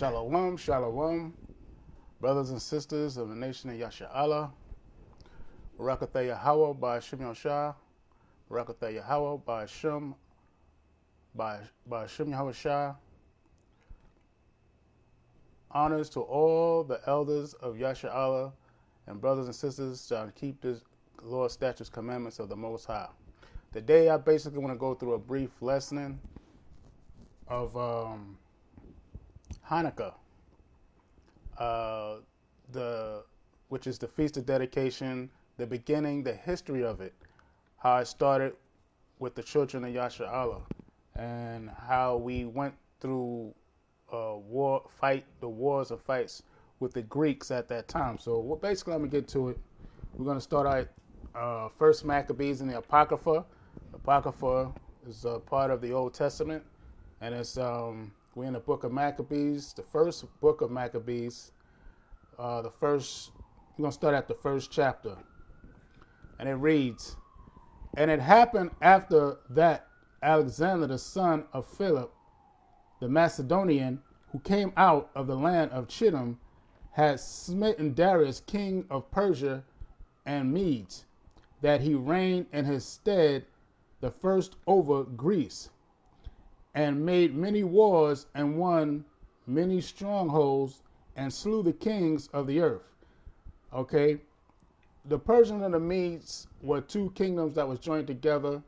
Shalom, shalom, brothers and sisters of the nation of Yasha'Allah. Barakatah Yahweh by Hashem Yahshua. Barakatah Yahweh by Hashem Yahweh Shah. Honors to all the elders of Yasha'Allah and brothers and sisters to keep this Lord's statutes, commandments of the Most High. Today I basically want to go through a brief lesson of Hanukkah, which is the Feast of Dedication, the beginning, the history of it, how it started with the children of Yasha'Allah, and how we went through the wars and fights with the Greeks at that time. So basically, I'm going to get to it. We're going to start out first Maccabees in the Apocrypha. Apocrypha is a part of the Old Testament, and it's we're in the book of Maccabees, the first book of Maccabees. We're going to start at the first chapter. And it reads, "And it happened after that Alexander, the son of Philip, the Macedonian, who came out of the land of Chittim, had smitten Darius, king of Persia and Medes, that he reigned in his stead the first over Greece, and made many wars and won many strongholds and slew the kings of the earth." Okay, the Persians and the Medes were two kingdoms that was joined together.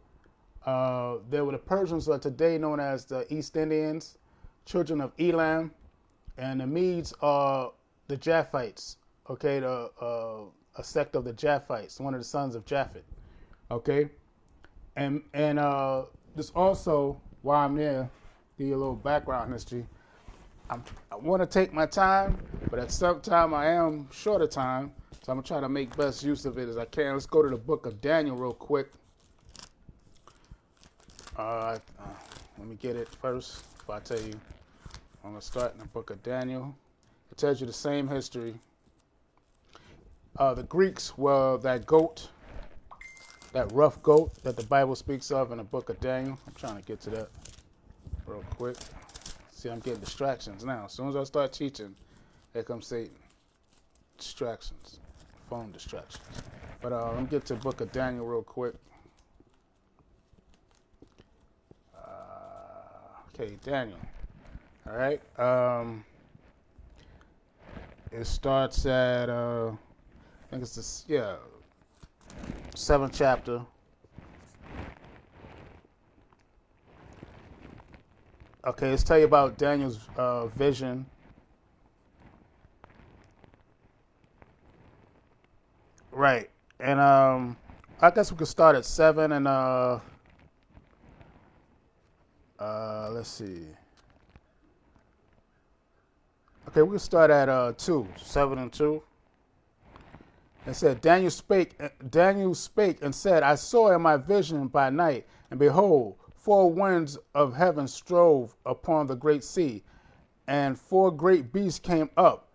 There were the Persians, are today known as the East Indians, children of Elam, and the Medes are the Japhites. Okay, a sect of the Japhites, one of the sons of Japhet. Okay, and this also, while I'm there, give you a little background history. I want to take my time, but at some time I am short of time, so I'm going to try to make best use of it as I can. Let's go to the book of Daniel real quick. Let me get it first before I tell you. I'm going to start in the book of Daniel. It tells you the same history. The Greeks were that goat, that rough goat that the Bible speaks of in the book of Daniel. I'm trying to get to that real quick. See, I'm getting distractions now. As soon as I start teaching, here comes Satan. Distractions. Phone distractions. But let me get to the book of Daniel real quick. Okay, Daniel. All right. It starts at, I think it's this, 7th chapter. Okay, let's tell you about Daniel's vision. Right, and I guess we could start at 7 and let's see. Okay, we can start at 2, 7 and 2. It said, Daniel spake and said, I saw in my vision by night, and behold, 4 winds of heaven strove upon the great sea, and 4 great beasts came up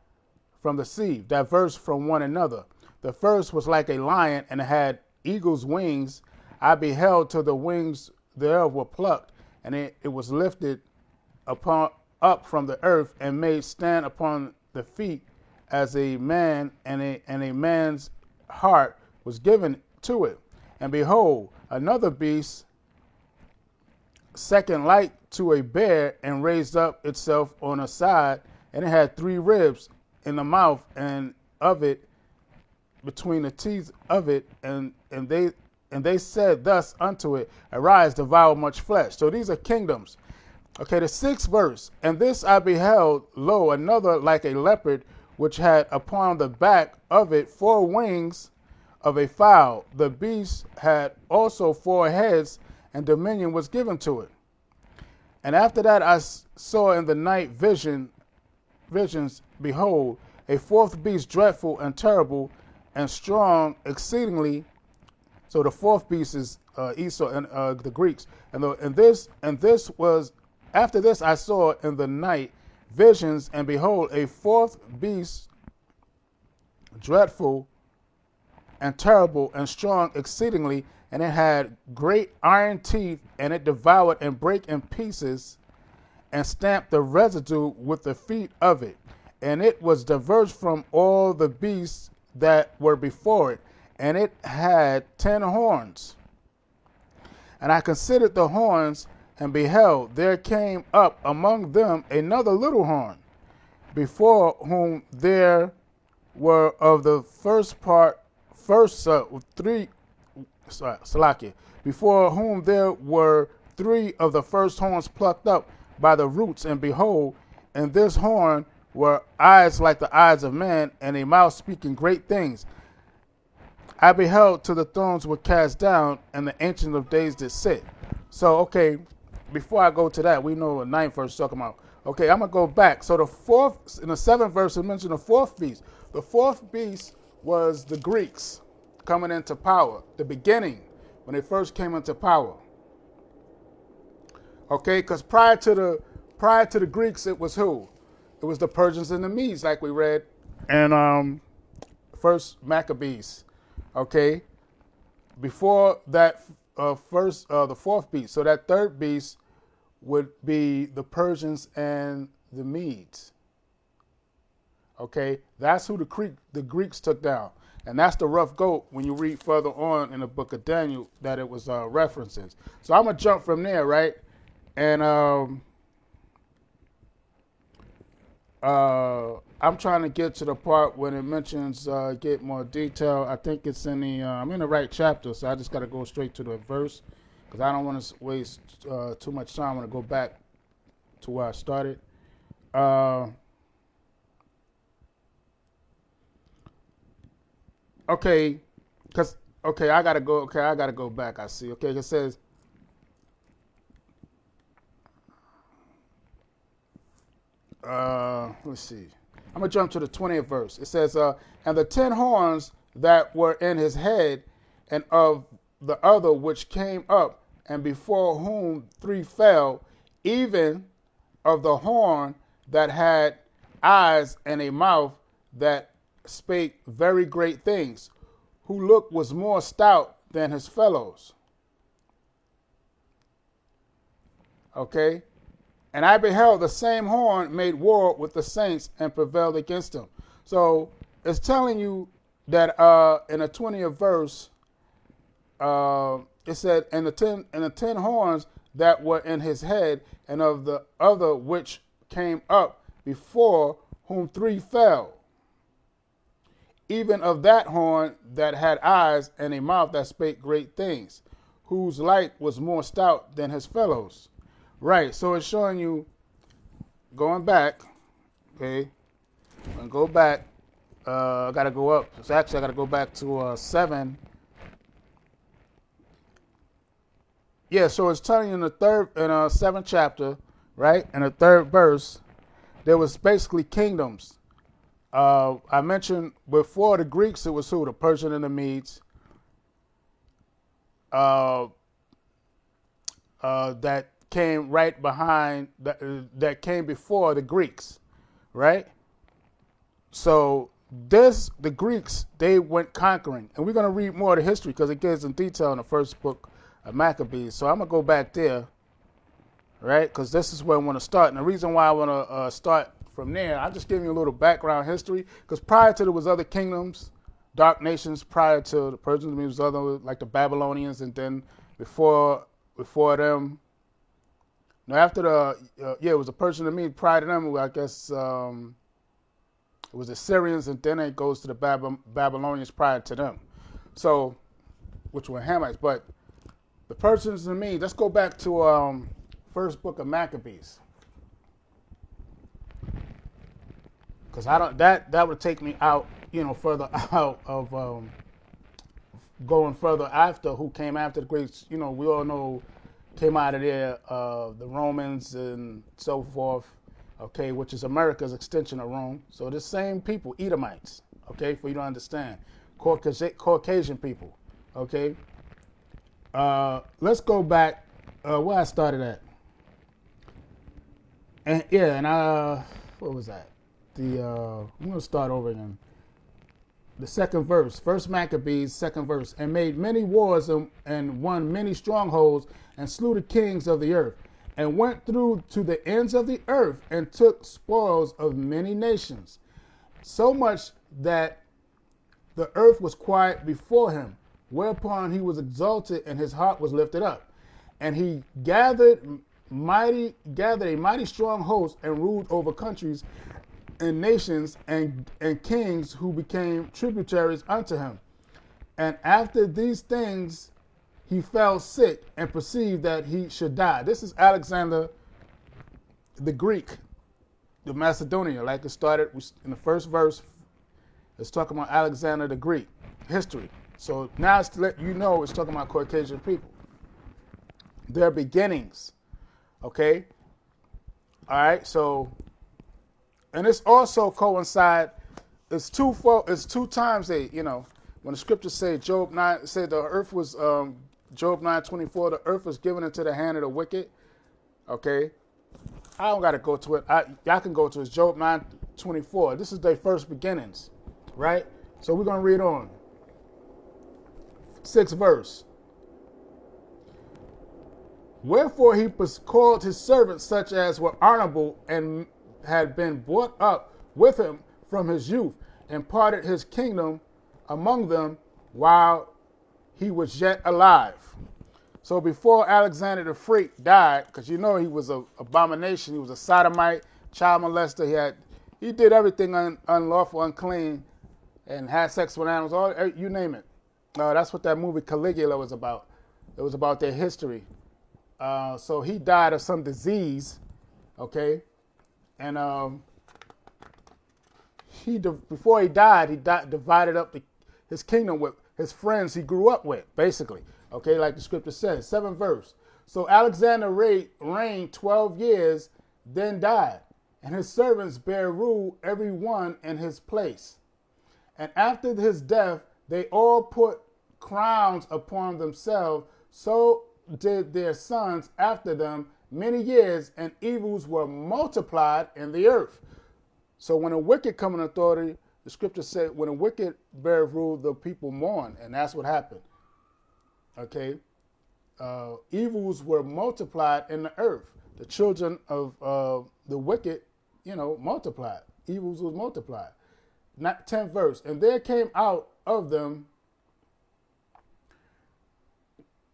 from the sea, diverse from one another. The first was like a lion, and had eagle's wings. I beheld till the wings thereof were plucked, and it was lifted up from the earth, and made stand upon the feet as a man, and a man's heart was given to it. And behold, another beast, second like to a bear, and raised up itself on a side, and it had 3 ribs in the mouth and of it, between the teeth of it, and they said thus unto it, Arise, devour much flesh. So these are kingdoms. Okay, the 6th verse, and this I beheld, lo, another like a leopard, which had upon the back of it 4 wings of a fowl. The beast had also 4 heads, and dominion was given to it. And after that I saw in the night visions, behold, a 4th beast, dreadful and terrible and strong exceedingly. So the 4th beast is Esau and the Greeks. And this was, after this I saw in the night visions, and behold, a 4th beast, dreadful and terrible and strong exceedingly, and it had great iron teeth, and it devoured and brake in pieces and stamped the residue with the feet of it. And it was diverse from all the beasts that were before it, and it had 10 horns. And I considered the horns, and beheld, there came up among them another little horn, before whom there were of the before whom there were 3 of the first horns plucked up by the roots, and behold, in this horn were eyes like the eyes of man, and a mouth speaking great things. I beheld till the thrones were cast down, and the Ancient of Days did sit. So, okay, before I go to that, we know what 9th verse is talking about. Okay, I'm going to go back. So in the 7th verse, it mentioned the 4th beast. The 4th beast was the Greeks coming into power, the beginning, when they first came into power. Okay, because prior to the Greeks, it was who? It was the Persians and the Medes, like we read in first Maccabees. Okay, before that, the 4th beast. So that 3rd beast would be the Persians and the Medes. Okay, that's who the Greeks took down, and that's the rough goat when you read further on in the book of Daniel that it was references. So I'm gonna jump from there, right? And I'm trying to get to the part when it mentions get more detail. I think it's in the I'm in the right chapter, so I just got to go straight to the verse because I don't want to waste too much time. I want to go back to where I started. Okay, I gotta go. Okay, I gotta go back. I see. Okay, it says. Let's see. I'm gonna jump to the 20th verse. It says, "And the 10 horns that were in his head, and of the other which came up, and before whom 3 fell, even of the horn that had eyes and a mouth that spake very great things, who look was more stout than his fellows." Okay. "And I beheld the same horn made war with the saints and prevailed against them." So it's telling you that in the 20th verse, it said, and the 10 horns that were in his head, and of the other which came up before whom 3 fell, even of that horn that had eyes and a mouth that spake great things, whose like was more stout than his fellows. Right, so it's showing you, going back, okay, and go back, I got to go up, so actually I got to go back to 7. Yeah, so it's telling you in the 7th chapter, right, in the 3rd verse, there was basically kingdoms. I mentioned before the Greeks, it was who? The Persian and the Medes. That came right behind, that came before the Greeks, right? So the Greeks, they went conquering. And we're going to read more of the history because it gives in detail in the first book of Maccabees. So I'm going to go back there, right? Because this is where I want to start. And the reason why I want to start from there, I'm just giving you a little background history. Because prior to there was other kingdoms, dark nations, prior to the Persians, there was other, like the Babylonians, and then before them, now after it was the Persian and Medes. Prior to them, I guess it was the Syrians, and then it goes to the Babylonians prior to them. So, which were Hamites. But the Persians and Medes. Let's go back to first book of Maccabees, because I don't that would take me out, further out of going further after who came after the Greeks. We all know. Came out of there, the Romans and so forth, okay, which is America's extension of Rome. So the same people, Edomites, okay, for you to understand, Caucasian people, okay. Let's go back where I started at, and what was that? I'm gonna start over again. The 2nd verse, First Maccabees, 2nd verse, "And made many wars and won many strongholds, and slew the kings of the earth, and went through to the ends of the earth and took spoils of many nations, so much that the earth was quiet before him, whereupon he was exalted and his heart was lifted up. And he gathered a mighty strong host and ruled over countries and nations and kings who became tributaries unto him. And after these things he fell sick and perceived that he should die. This is Alexander the Greek, the Macedonian, like it started in the first verse. It's talking about Alexander the Greek, history. So now it's to let you know it's talking about Caucasian people. Their beginnings, okay? All right, so, and this also coincide, it's two times they, when the scriptures say Job 9, say the earth was, Job 9:24, the earth was given into the hand of the wicked, okay? I don't got to go to it. Y'all can go to it. It's Job 9:24. This is their first beginnings, right? So we're going to read on. 6th verse. Wherefore he called his servants such as were honorable and had been brought up with him from his youth, and parted his kingdom among them while he was yet alive. So before Alexander the Freak died, because he was an abomination, he was a sodomite, child molester, he did everything unlawful, unclean, and had sex with animals, you name it. That's what that movie Caligula was about. It was about their history. So he died of some disease, okay? And before he died, divided up his kingdom with his friends he grew up with, basically. Okay, like the scripture says. 7th verse. So Alexander reigned 12 years, then died, and his servants bare rule every one in his place. And after his death, they all put crowns upon themselves, so did their sons after them many years, and evils were multiplied in the earth. So when a wicked come in authority, the scripture said, when a wicked bear rule, the people mourn, and that's what happened. Okay, evils were multiplied in the earth. The children of the wicked, multiplied. Evils was multiplied. 10th verse. And there came out of them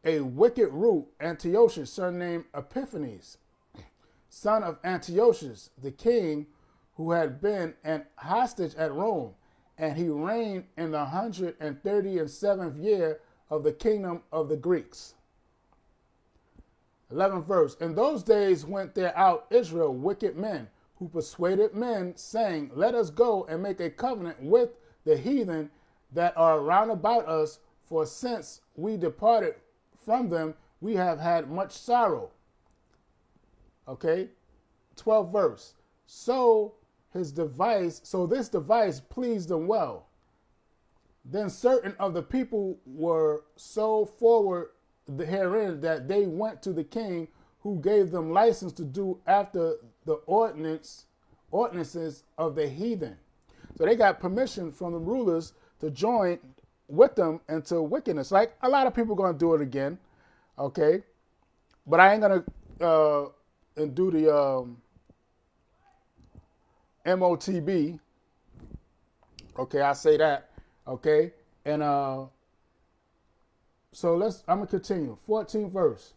a wicked root, Antiochus, surnamed Epiphanes, son of Antiochus, the king, who had been an hostage at Rome, and he reigned in the 137th year of the kingdom of the Greeks. 11th verse. In those days went there out Israel wicked men, who persuaded men, saying, let us go and make a covenant with the heathen that are round about us, for since we departed from them, we have had much sorrow. Okay, 12th verse. So this device pleased them well. Then certain of the people were so forward herein that they went to the king, who gave them license to do after the ordinances of the heathen. So they got permission from the rulers to join with them into wickedness. Like a lot of people going to do it again, okay? But I ain't going to do the MOTB. Okay, I say that. Okay, and so I'm going to continue. 14th verse.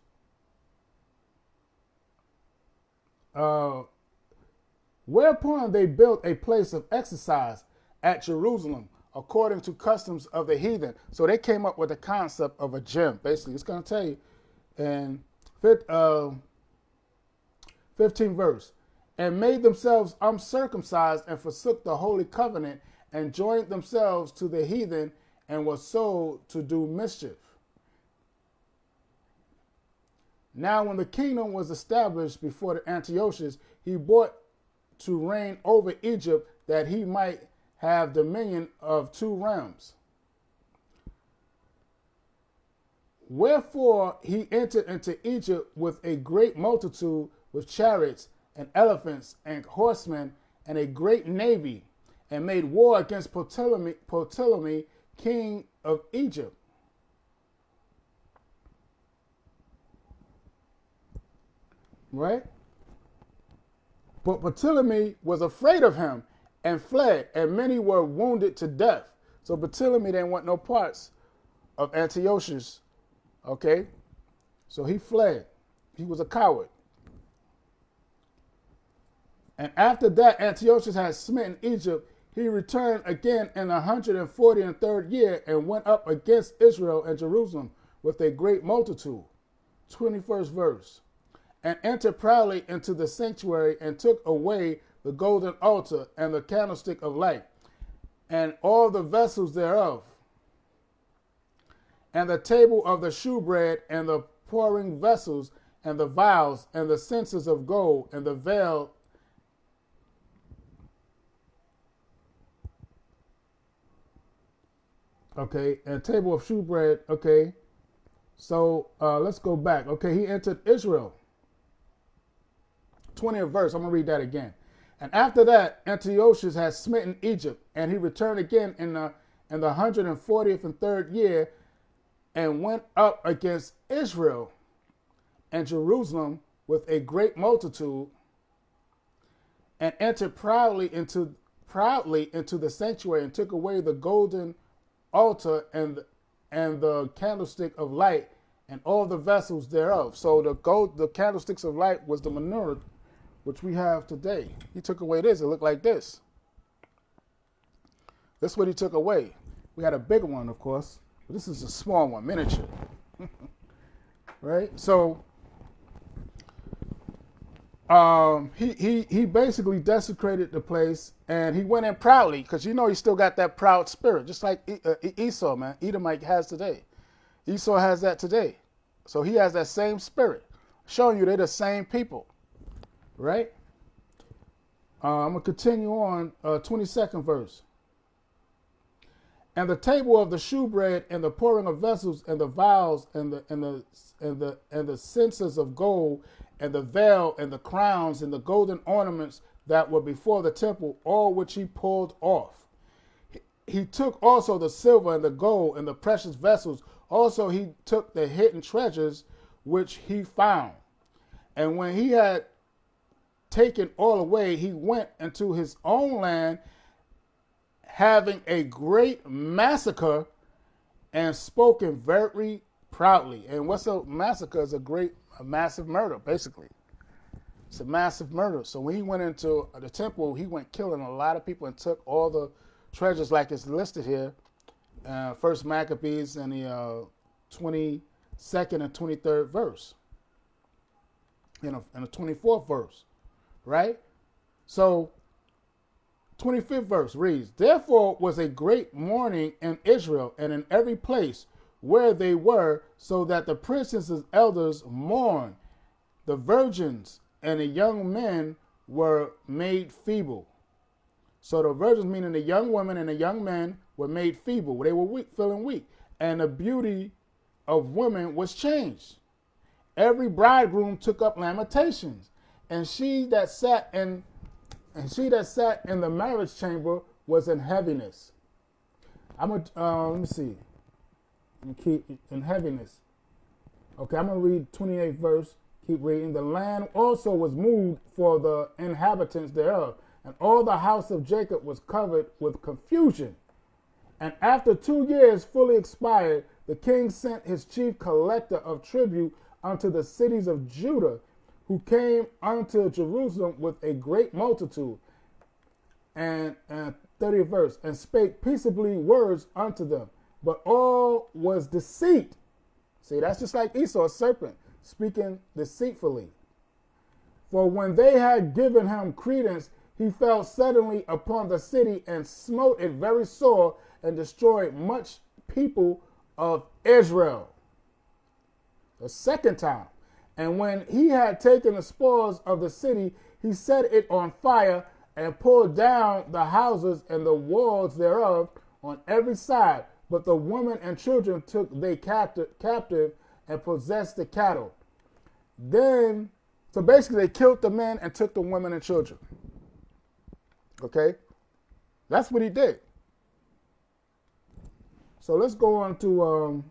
Whereupon they built a place of exercise at Jerusalem, according to customs of the heathen. So they came up with the concept of a gym. Basically, it's going to tell you in 15th verse. And made themselves uncircumcised and forsook the holy covenant and joined themselves to the heathen and were sold to do mischief. Now when the kingdom was established before the Antiochus, he brought to reign over Egypt, that he might have dominion of 2 realms. Wherefore he entered into Egypt with a great multitude, with chariots and elephants and horsemen, and a great navy, and made war against Ptolemy, king of Egypt. right? But Ptolemy was afraid of him and fled, and many were wounded to death. So Ptolemy didn't want no parts of Antiochus, okay? So he fled. He was a coward. And after that, Antiochus had smitten Egypt. He returned again in the 143rd year and went up against Israel and Jerusalem with a great multitude. 21st verse. And entered proudly into the sanctuary and took away the golden altar and the candlestick of light and all the vessels thereof, and the table of the shewbread and the pouring vessels and the vials and the censers of gold and the veil okay, and table of shewbread. Okay, so let's go back. Okay, he entered Israel. 20th verse. I'm gonna read that again. And after that, Antiochus had smitten Egypt, and he returned again in the 140th and third year, and went up against Israel and Jerusalem with a great multitude, and entered proudly into the sanctuary and took away the golden altar and the candlestick of light and all the vessels thereof. So the candlesticks of light was the menorah, which we have today. He took away this. It looked like this. This is what he took away. We had a bigger one, of course, but this is a small one, miniature. Right? So he basically desecrated the place, and he went in proudly, because he still got that proud spirit, just like Esau, man. Edomite has today. Esau has that today. So he has that same spirit, showing you they're the same people, right? I'm going to continue on, 22nd verse. And the table of the shewbread and the pouring of vessels and the vials and the censers of gold and the veil and the crowns and the golden ornaments that were before the temple, all which he pulled off. He took also the silver and the gold and the precious vessels. Also he took the hidden treasures which he found. And when he had taken all away, he went into his own land, having a great massacre, and spoken very proudly. And what's a massacre? Is a massive murder, basically. It's a massive murder. So when he went into the temple, he went killing a lot of people and took all the treasures, like it's listed here. First Maccabees in the 22nd and 23rd verse. In the 24th verse, right? So 25th verse reads, Therefore was a great mourning in Israel and in every place where they were, so that the princes and elders mourned. The virgins and the young men were made feeble. So the virgins, meaning the young women and the young men, were made feeble. They were weak, feeling weak. And the beauty of women was changed. Every bridegroom took up lamentations, and she that sat in the marriage chamber was in heaviness. Let me see. Let me keep in heaviness. Okay, I'm gonna read 28th verse. Keep reading. The land also was moved for the inhabitants thereof, and all the house of Jacob was covered with confusion. And after 2 years fully expired, the king sent his chief collector of tribute unto the cities of Judah, who came unto Jerusalem with a great multitude. And 30th verse, and spake peaceably words unto them, but all was deceit. See, that's just like Esau, a serpent, speaking deceitfully. For when they had given him credence, he fell suddenly upon the city and smote it very sore and destroyed much people of Israel. The second time. And when he had taken the spoils of the city, he set it on fire and pulled down the houses and the walls thereof on every side. But the women and children took they captive and possessed the cattle. Then, so basically they killed the men and took the women and children. Okay? That's what he did. So let's go on to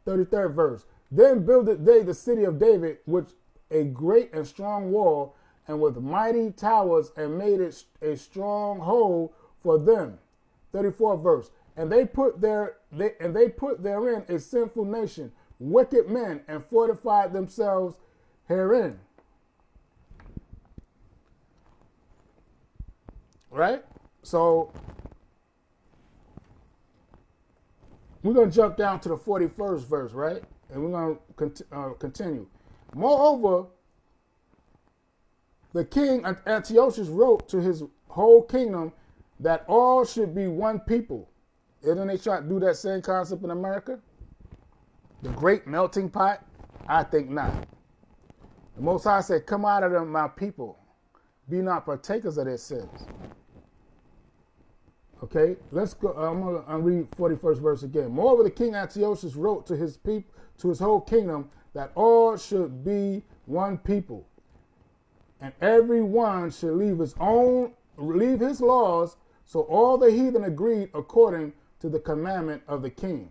33rd verse. Then builded they the city of David, which a great and strong wall, and with mighty towers, and made it a stronghold for them. 34th verse. And they put therein a sinful nation, wicked men, and fortified themselves herein. Right? So we're going to jump down to the 41st verse, right? And we're going to continue. Moreover, the king Antiochus wrote to his whole kingdom that all should be one people. Isn't they trying to do that same concept in America? The great melting pot? I think not. The Most High said, come out of them, my people. Be not partakers of their sins. Okay, let's go. I'm going to read 41st verse again. Moreover, the king Antiochus wrote to his people, to his whole kingdom, that all should be one people, and every one should leave his laws. So all the heathen agreed according to the commandment of the king.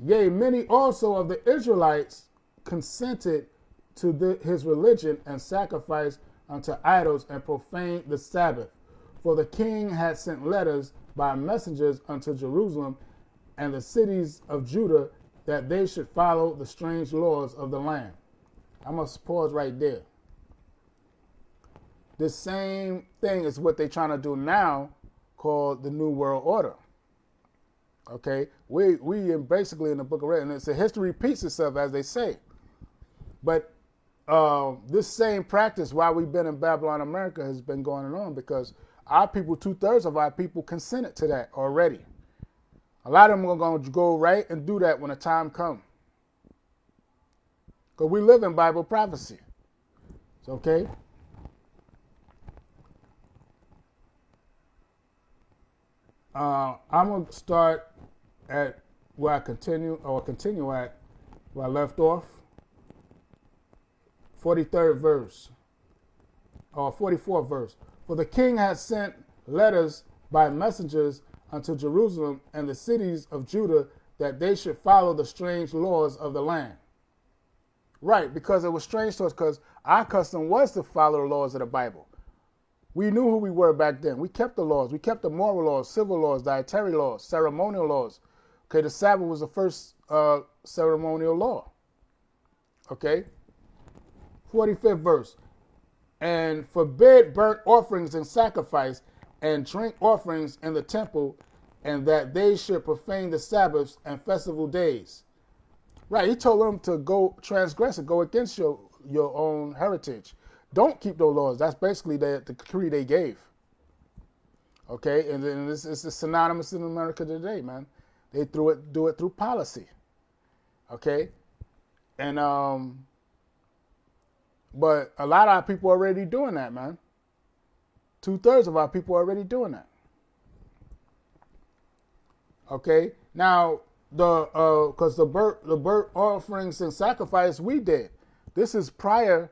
Yea, many also of the Israelites consented to his religion and sacrificed unto idols and profaned the Sabbath. For the king had sent letters by messengers unto Jerusalem and the cities of Judah that they should follow the strange laws of the land. I must pause right there. The same thing is what they're trying to do now, called the New World Order. Okay, we basically in the book of Revelation, and it's a history repeats itself, as they say. But this same practice, while we've been in Babylon, America, has been going on because our people, 2/3 of our people, consented to that already. A lot of them are going to go right and do that when the time comes. Because we live in Bible prophecy. It's okay. I'm going to start at where I continue at where I left off. 43rd verse, or 44th verse. For the king had sent letters by messengers unto Jerusalem and the cities of Judah that they should follow the strange laws of the land. Right, because it was strange to us, because our custom was to follow the laws of the Bible. We knew who we were back then. We kept the laws. We kept the moral laws, civil laws, dietary laws, ceremonial laws. Okay, the Sabbath was the first ceremonial law. Okay, 45th verse. And forbid burnt offerings and sacrifice and drink offerings in the temple, and that they should profane the Sabbaths and festival days. Right, he told them to go transgress and go against your own heritage. Don't keep those laws. That's basically the decree they gave. Okay, and then this is synonymous in America today, man. They do it through policy. Okay, and but a lot of our people are already doing that, man. 2/3 of our people are already doing that. Okay, now because the burnt offerings and sacrifice we did. This is prior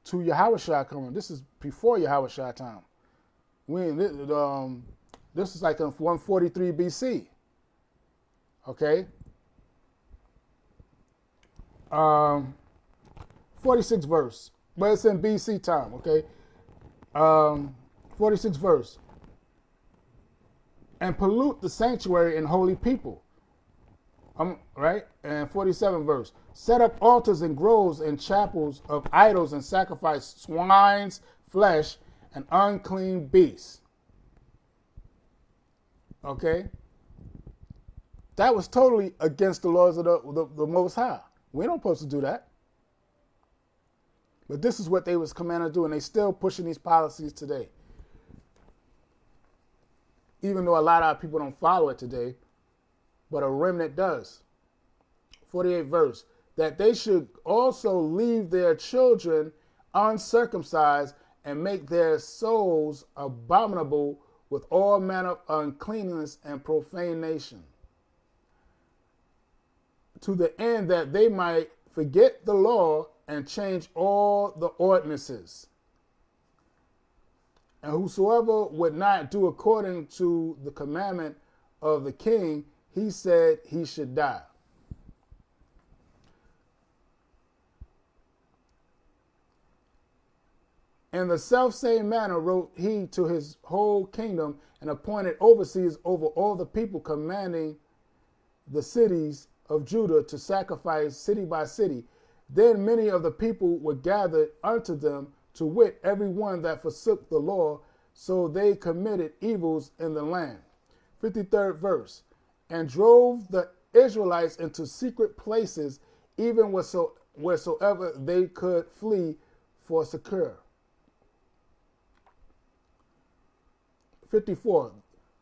to Yahushua coming. This is before Yahushua time. This is like in 143 BC. Okay. 46th verse. But it's in BC time, okay? 46th verse. And pollute the sanctuary and holy people. Right? And 47th verse. Set up altars and groves and chapels of idols and sacrifice swine's flesh and unclean beasts. Okay? That was totally against the laws of the Most High. We don't supposed to do that. But this is what they was commanded to do, and they still pushing these policies today. Even though a lot of our people don't follow it today, but a remnant does. 48th verse. That they should also leave their children uncircumcised and make their souls abominable with all manner of uncleanness and profanation, to the end that they might forget the law and change all the ordinances. And whosoever would not do according to the commandment of the king, he said he should die. In the selfsame manner wrote he to his whole kingdom, and appointed overseers over all the people, commanding the cities of Judah to sacrifice city by city. Then many of the people were gathered unto them, to wit, every one that forsook the law, so they committed evils in the land. 53rd verse. And drove the Israelites into secret places, even wheresoever they could flee for succor. 54,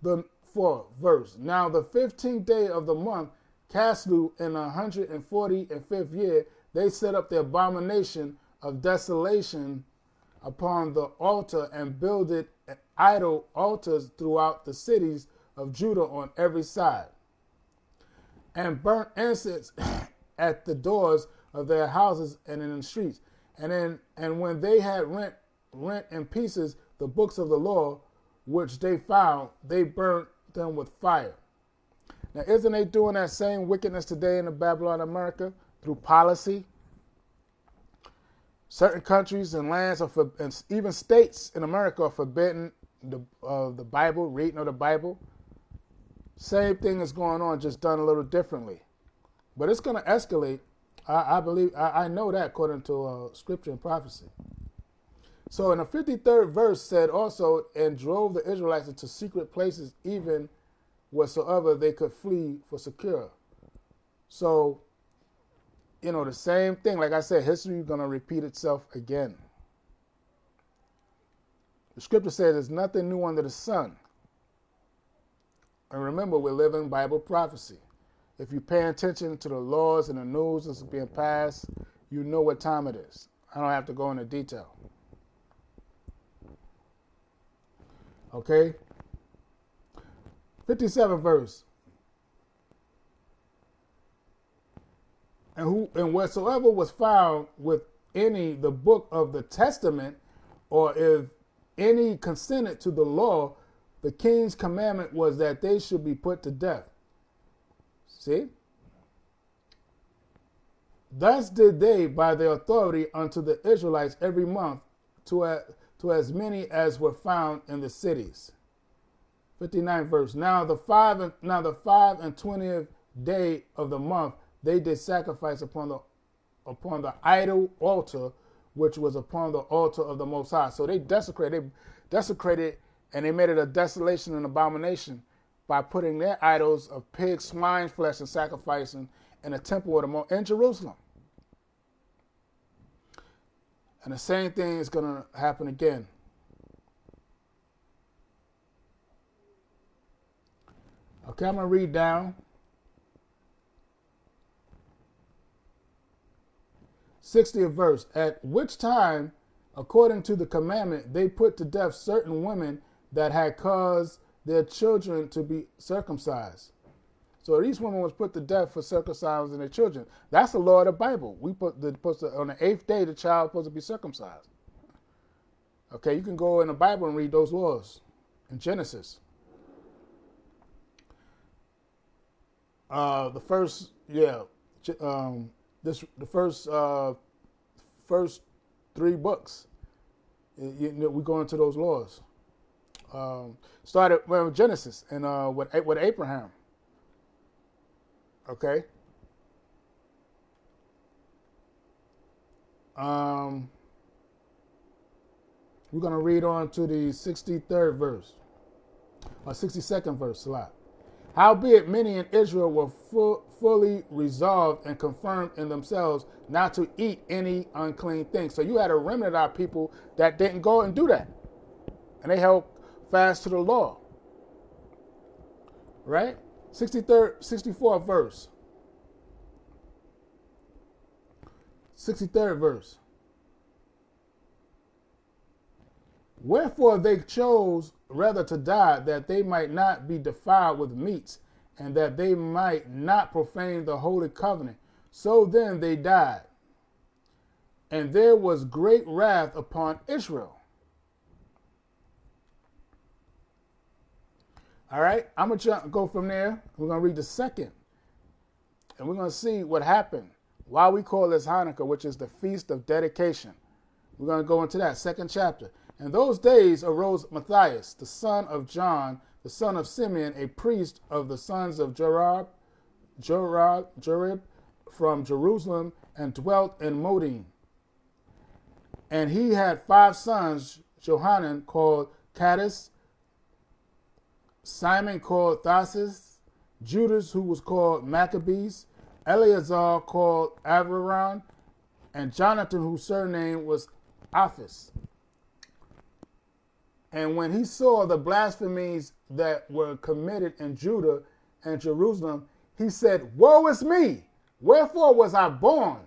the 4th verse. Now the 15th day of the month, Caslu, in 145th year, they set up the abomination of desolation upon the altar, and builded idol altars throughout the cities of Judah on every side, and burnt incense at the doors of their houses and in the streets. And when they had rent in pieces the books of the law, which they found, they burnt them with fire. Now, isn't they doing that same wickedness today in the Babylon America through policy? Certain countries and lands and even states in America are forbidding the Bible, reading of the Bible. Same thing is going on, just done a little differently. But it's going to escalate. I know that according to scripture and prophecy. So in the 53rd verse said also, and drove the Israelites into secret places, even whatsoever they could flee for secure. So, the same thing. Like I said, history is going to repeat itself again. The scripture says there's nothing new under the sun. And remember, we're living Bible prophecy. If you pay attention to the laws and the news that's being passed, you know what time it is. I don't have to go into detail. Okay? 57th verse. And whatsoever was found with any the book of the testament, or if any consented to the law, the king's commandment was that they should be put to death. See? Thus did they by their authority unto the Israelites every month, to as many as were found in the cities. 59th verse. Now the 25th day of the month, they did sacrifice upon the idol altar, which was upon the altar of the Most High. So they desecrated, and they made it a desolation and abomination by putting their idols of pig, swine flesh, and sacrificing in the temple of the Most in Jerusalem. And the same thing is going to happen again. Okay, I'm going to read down. 60th verse. At which time, according to the commandment, they put to death certain women that had caused their children to be circumcised. So these women was put to death for circumcising their children. That's the law of the Bible. On the 8th day, the child was supposed to be circumcised. Okay, you can go in the Bible and read those laws in Genesis. The first 3 books. We go into those laws. Started with Genesis and with Abraham. Okay. We're going to read on to the 63rd verse, or 62nd verse, Salah. Howbeit many in Israel were fully resolved and confirmed in themselves not to eat any unclean thing. So you had a remnant of our people that didn't go and do that. And they held fast to the law. Right? 64th verse. 63rd verse. Wherefore they chose rather to die, that they might not be defiled with meats, and that they might not profane the holy covenant. So then they died. And there was great wrath upon Israel. All right, I'm going to go from there. We're going to read the second. And we're going to see what happened. Why we call this Hanukkah, which is the Feast of Dedication. We're going to go into that second chapter. In those days arose Matthias, the son of John, the son of Simeon, a priest of the sons of Jerib from Jerusalem, and dwelt in Modin. And he had 5 sons, Johanan called Caddis, Simon called Thasis, Judas who was called Maccabees, Eleazar called Aviron, and Jonathan whose surname was Aphis. And when he saw the blasphemies that were committed in Judah and Jerusalem, he said, Woe is me! Wherefore was I born?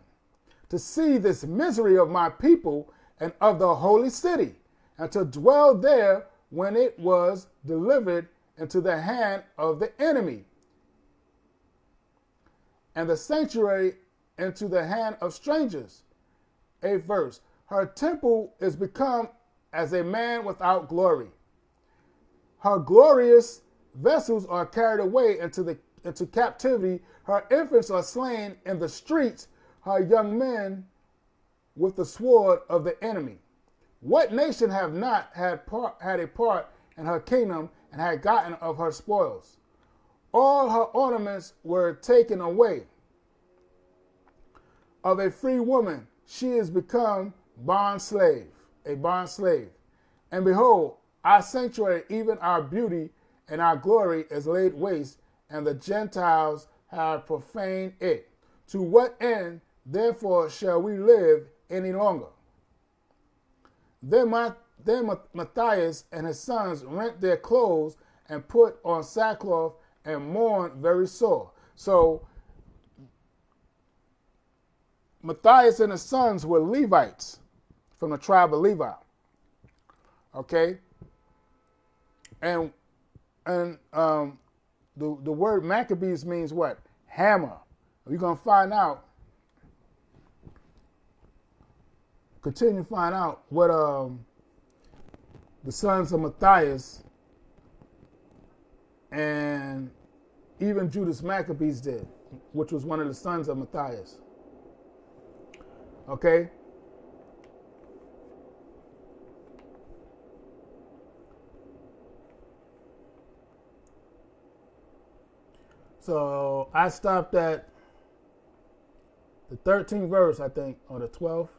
To see this misery of my people and of the holy city, and to dwell there when it was delivered into the hand of the enemy, and the sanctuary into the hand of strangers. 8th verse. Her temple is become as a man without glory. Her glorious vessels are carried away into captivity. Her infants are slain in the streets, her young men with the sword of the enemy. What nation have not had a part in her kingdom and had gotten of her spoils? All her ornaments were taken away. Of a free woman she is become bond slave, a bond slave. And behold, our sanctuary, even our beauty and our glory, is laid waste, and the Gentiles have profaned it. To what end, therefore, shall we live any longer? Then Matthias and his sons rent their clothes and put on sackcloth and mourned very sore. So Matthias and his sons were Levites from the tribe of Levi. Okay? And the word Maccabees means what? Hammer. We're going to find out, continue to find out what the sons of Matthias and even Judas Maccabees did, which was one of the sons of Matthias. Okay? So I stopped at the 13th verse, I think, or the 12th.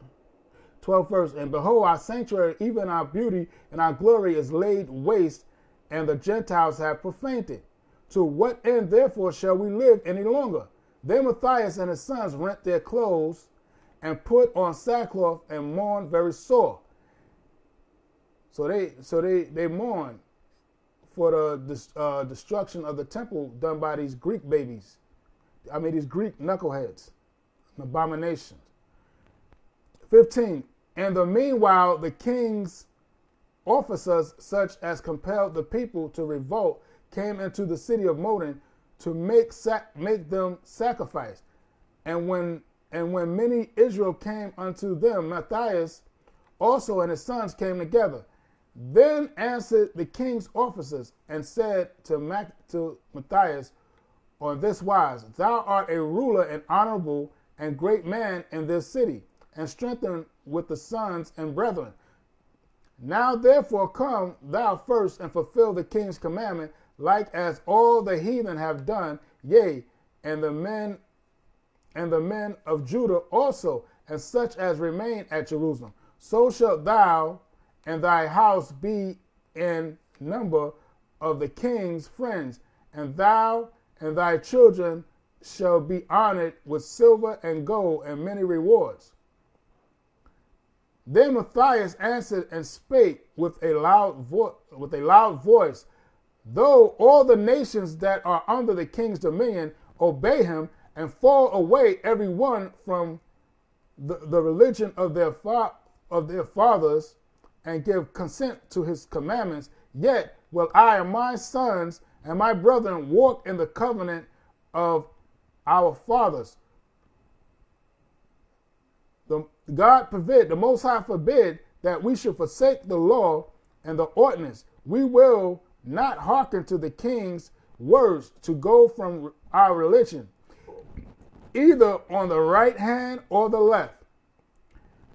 12th verse. And behold, our sanctuary, even our beauty and our glory, is laid waste, and the Gentiles have profaned it. To what end, therefore, shall we live any longer? Then Matthias and his sons rent their clothes and put on sackcloth and mourned very sore. So they mourned for the destruction of the temple done by these Greek babies. I mean, these Greek knuckleheads, an abomination. 15. And the meanwhile, the king's officers, such as compelled the people to revolt, came into the city of Modin to make them sacrifice. And when many Israel came unto them, Matthias also and his sons came together. Then answered the king's officers and said to Matthias on this wise, Thou art a ruler and honorable and great man in this city, and strengthened with the sons and brethren. Now therefore come thou first and fulfill the king's commandment, like as all the heathen have done, yea, and the men of Judah also, and such as remain at Jerusalem. So shalt thou and thy house be in number of the king's friends, and thou and thy children shall be honored with silver and gold and many rewards. Then Matthias answered and spake with a loud voice, Though all the nations that are under the king's dominion obey him and fall away every one from the religion of their fathers, and give consent to his commandments, yet will I and my sons and my brethren walk in the covenant of our fathers. God forbid, the Most High forbid, that we should forsake the law and the ordinance. We will not hearken to the king's words to go from our religion, either on the right hand or the left.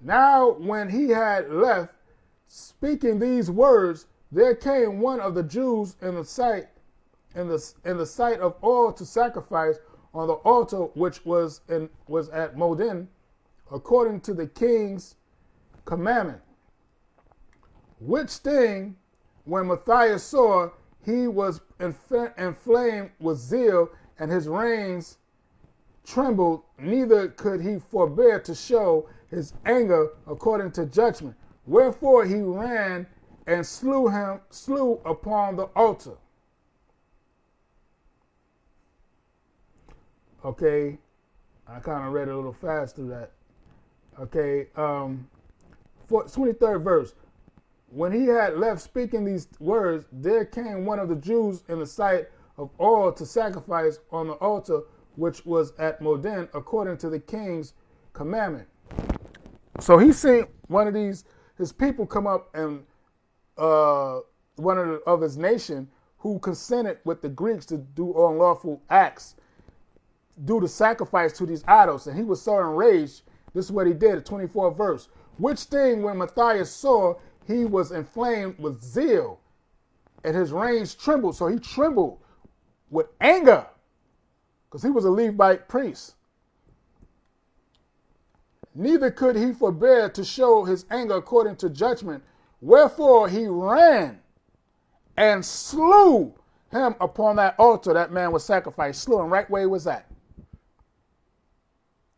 Now when he had left speaking these words, there came one of the Jews in the sight of all to sacrifice on the altar which was at Modin, according to the king's commandment. Which thing, when Matthias saw, he was inflamed with zeal, and his reins trembled, neither could he forbear to show his anger according to judgment. Wherefore he ran and slew upon the altar. Okay, I kind of read a little fast through that. Okay, 23rd verse. When he had left speaking these words, there came one of the Jews in the sight of all to sacrifice on the altar which was at Modin, according to the king's commandment. So he seen one of his people come up, and one of his nation who consented with the Greeks to do unlawful acts, do the sacrifice to these idols. And he was so enraged, this is what he did, 24th verse. Which thing, when Matthias saw, he was inflamed with zeal, and his reins trembled. So he trembled with anger, because he was a Levite priest. Neither could he forbear to show his anger according to judgment. Wherefore he ran and slew him upon that altar. That man was sacrificed, slew him right where he was at.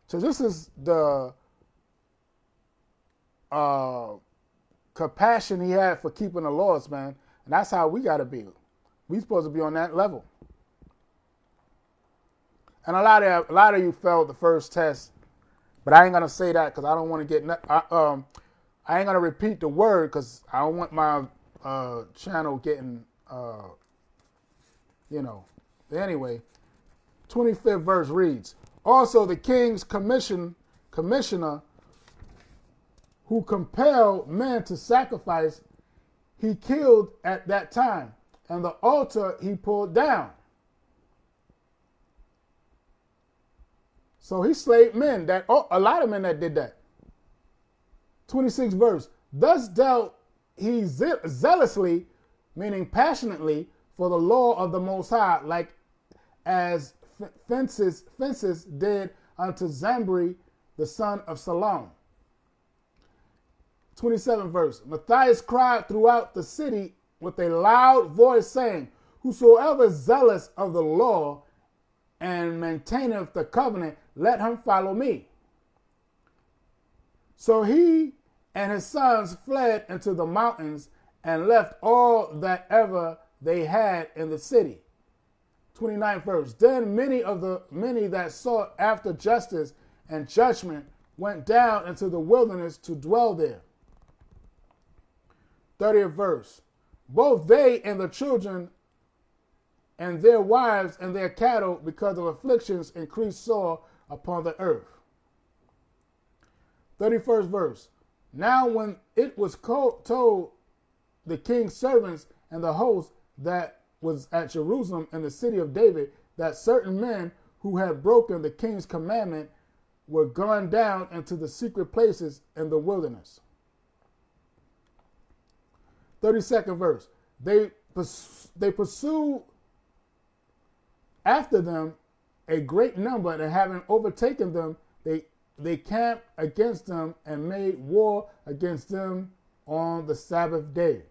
So this is the compassion he had for keeping the laws, man. And that's how we got to be. We supposed to be on that level. And a lot of you failed the first test, but I ain't gonna say that because I don't want to get. I ain't gonna repeat the word because I don't want my channel getting, Anyway, 25th verse reads: Also the king's commissioner, who compelled men to sacrifice, he killed at that time, and the altar he pulled down. So he slayed men, a lot of men that did that. 26th verse. Thus dealt he zealously, meaning passionately, for the law of the Most High, like as fences did unto Zambri, the son of Salom. 27th verse. Matthias cried throughout the city with a loud voice, saying, Whosoever is zealous of the law and maintaineth the covenant, let him follow me. So he and his sons fled into the mountains and left all that ever they had in the city. 29th verse. Then many that sought after justice and judgment went down into the wilderness to dwell there. 30th verse. Both they and the children and their wives and their cattle, because of afflictions, increased sore upon the earth. 31st verse. Now when it was told the king's servants and the host that was at Jerusalem in the city of David, that certain men who had broken the king's commandment were gone down into the secret places in the wilderness. 32nd verse. They pursued after them a great number, and having overtaken them, they camped against them and made war against them on the Sabbath day.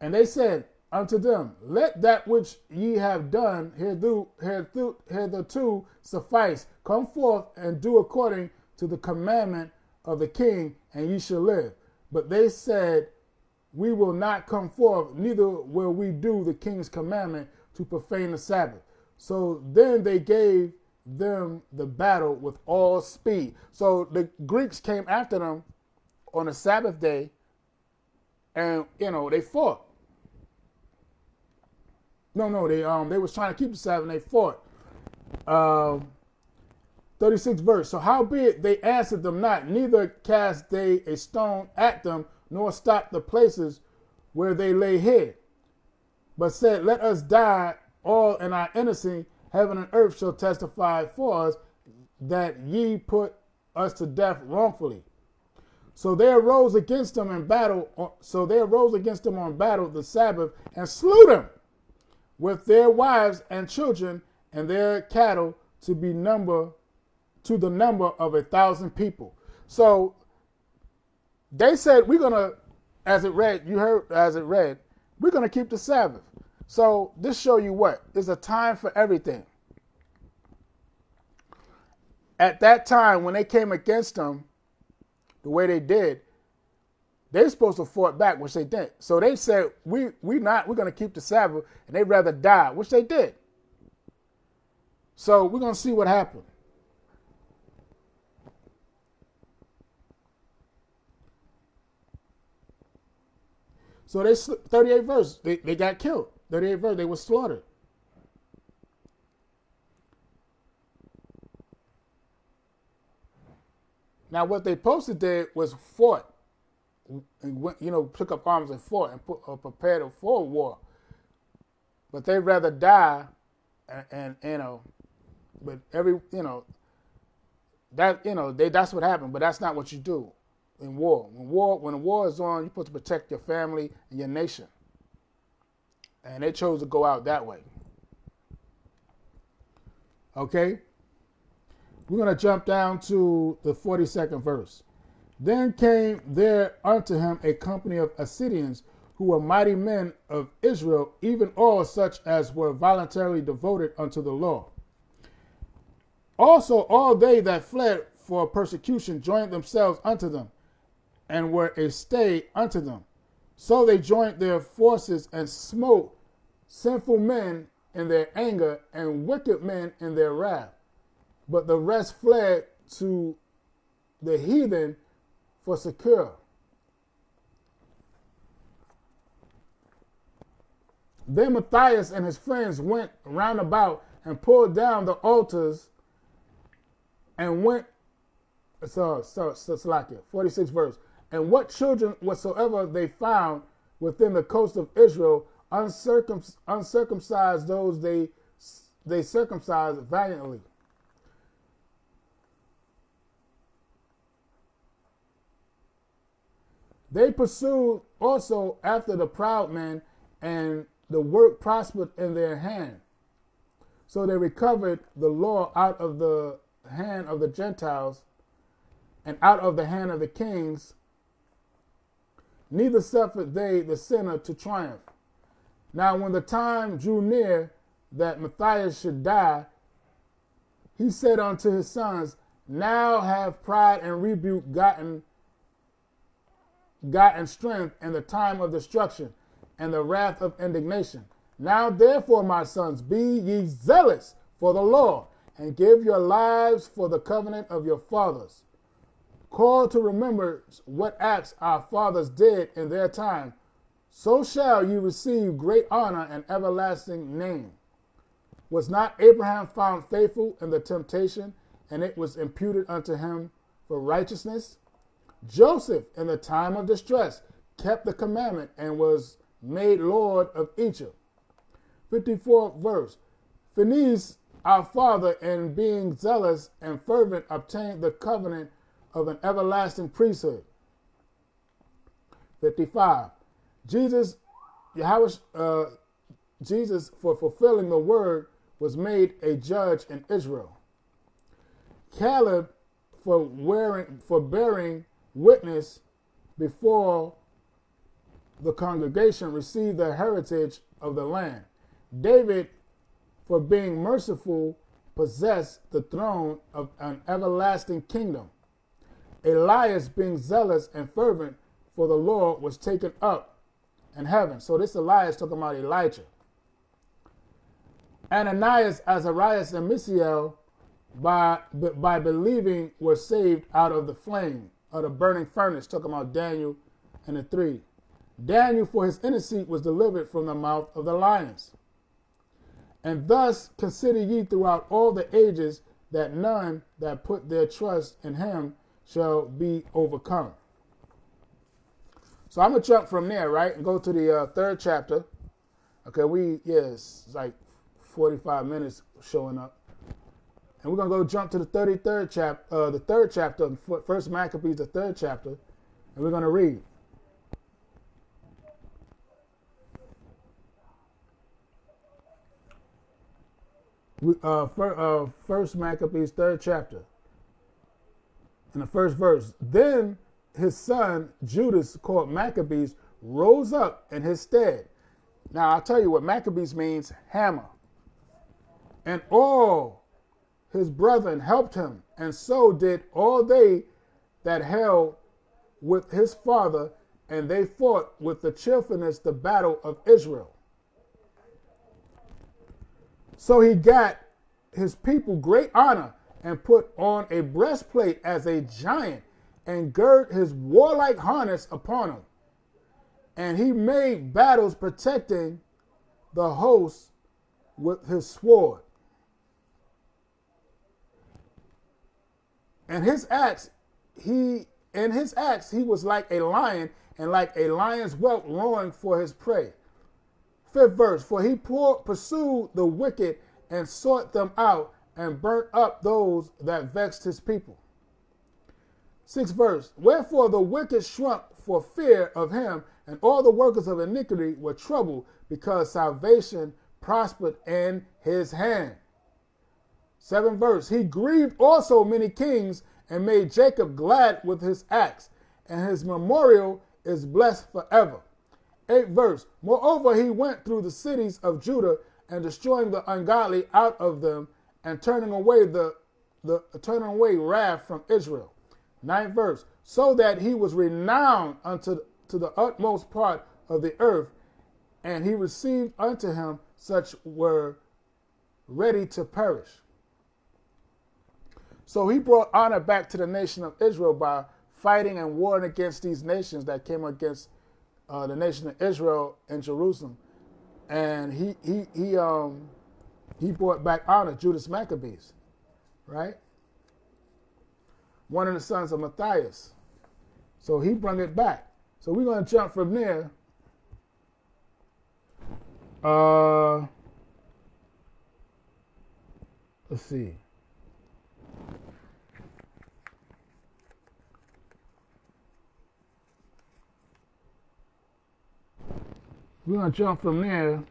And they said unto them, Let that which ye have done hitherto suffice. Come forth and do according to the commandment of the king, and ye shall live. But they said, We will not come forth, neither will we do the king's commandment to profane the Sabbath. So then they gave them the battle with all speed. So the Greeks came after them on the Sabbath day, and they fought. They was trying to keep the Sabbath, and they fought. 36th verse. So howbeit they answered them not, neither cast they a stone at them, nor stopped the places where they lay hid, but said, Let us die all in our innocency. Heaven and earth shall testify for us that ye put us to death wrongfully. So they arose against them in battle. So they arose against them on battle the Sabbath and slew them with their wives and children and their cattle to the number of 1,000 people. So they said, we're gonna, as it read, you heard as it read, we're gonna keep the Sabbath. So this show you what? There's a time for everything. At that time, when they came against them, the way they did, they're supposed to fought back, which they didn't. So they said, we're going to keep the Sabbath, and they'd rather die, which they did. So we're going to see what happened. So they 38 verse, they got killed. 38 verse, they were slaughtered. Now, what they posted did was fought, and went, took up arms and fought and prepared for war. But they'd rather die, and but that's what happened. But that's not what you do in war. When a war is on, you're supposed to protect your family and your nation. And they chose to go out that way. Okay? We're going to jump down to the 42nd verse. Then came there unto him a company of Assyrians, who were mighty men of Israel, even all such as were voluntarily devoted unto the law. Also all they that fled for persecution joined themselves unto them, and were a stay unto them. So they joined their forces and smote sinful men in their anger, and wicked men in their wrath. But the rest fled to the heathen for succor. Then Matthias and his friends went round about and pulled down the altars and went, 46 verse, and what children whatsoever they found within the coast of Israel, uncircumcised those they circumcised valiantly. They pursued also after the proud men, and the work prospered in their hand. So they recovered the law out of the hand of the Gentiles and out of the hand of the kings. Neither suffered they the sinner to triumph. Now when the time drew near that Matthias should die, he said unto his sons, now have pride and rebuke gotten strength in the time of destruction and the wrath of indignation. Now therefore, my sons, be ye zealous for the law, and give your lives for the covenant of your fathers. Call to remembrance what acts our fathers did in their time, so shall you receive great honor and everlasting name. Was not Abraham found faithful in the temptation, and it was imputed unto him for righteousness? Joseph, in the time of distress, kept the commandment and was made Lord of Egypt. 54th verse. Phinehas, our father, in being zealous and fervent, obtained the covenant of an everlasting priesthood. 55. Jesus, for fulfilling the word, was made a judge in Israel. Caleb, for bearing witness before the congregation, received the heritage of the land. David, for being merciful, possessed the throne of an everlasting kingdom. Elias, being zealous and fervent for the Lord, was taken up in heaven. So this Elias talking about Elijah. Ananias, Azarias, and Mishael, by believing, were saved out of the flame of the burning furnace, talking about Daniel and the three. Daniel, for his innocence, was delivered from the mouth of the lions. And thus consider ye throughout all the ages that none that put their trust in him shall be overcome. So I'm going to jump from there, right, and go to the third chapter. Okay, it's like 45 minutes showing up. And we're going to go jump to the 33rd chapter, the third chapter of First Maccabees, the third chapter, and we're going to read. First Maccabees, third chapter, in the first verse. Then his son Judas, called Maccabees, rose up in his stead. Now I'll tell you what Maccabees means: hammer. And all his brethren helped him, and so did all they that held with his father, and they fought with the cheerfulness the battle of Israel. So he got his people great honor, and put on a breastplate as a giant, and girt his warlike harness upon him. And he made battles, protecting the host with his sword. And his axe, he was like a lion, and like a lion's whelp roaring for his prey. Fifth verse, for he pursued the wicked, and sought them out, and burnt up those that vexed his people. Sixth verse, wherefore the wicked shrunk for fear of him, and all the workers of iniquity were troubled, because salvation prospered in his hand. Seventh verse, he grieved also many kings, and made Jacob glad with his axe, and his memorial is blessed forever. Eighth verse, moreover he went through the cities of Judah, and destroying the ungodly out of them, and turning away wrath from Israel. Ninth verse, so that he was renowned unto the utmost part of the earth, and he received unto him such were ready to perish. So he brought honor back to the nation of Israel by fighting and warring against these nations that came against the nation of Israel in Jerusalem. And he brought back honor, Judas Maccabees, right? One of the sons of Matthias. So he brought it back. So we're going to jump from there. Let's see. We're going to jump from there.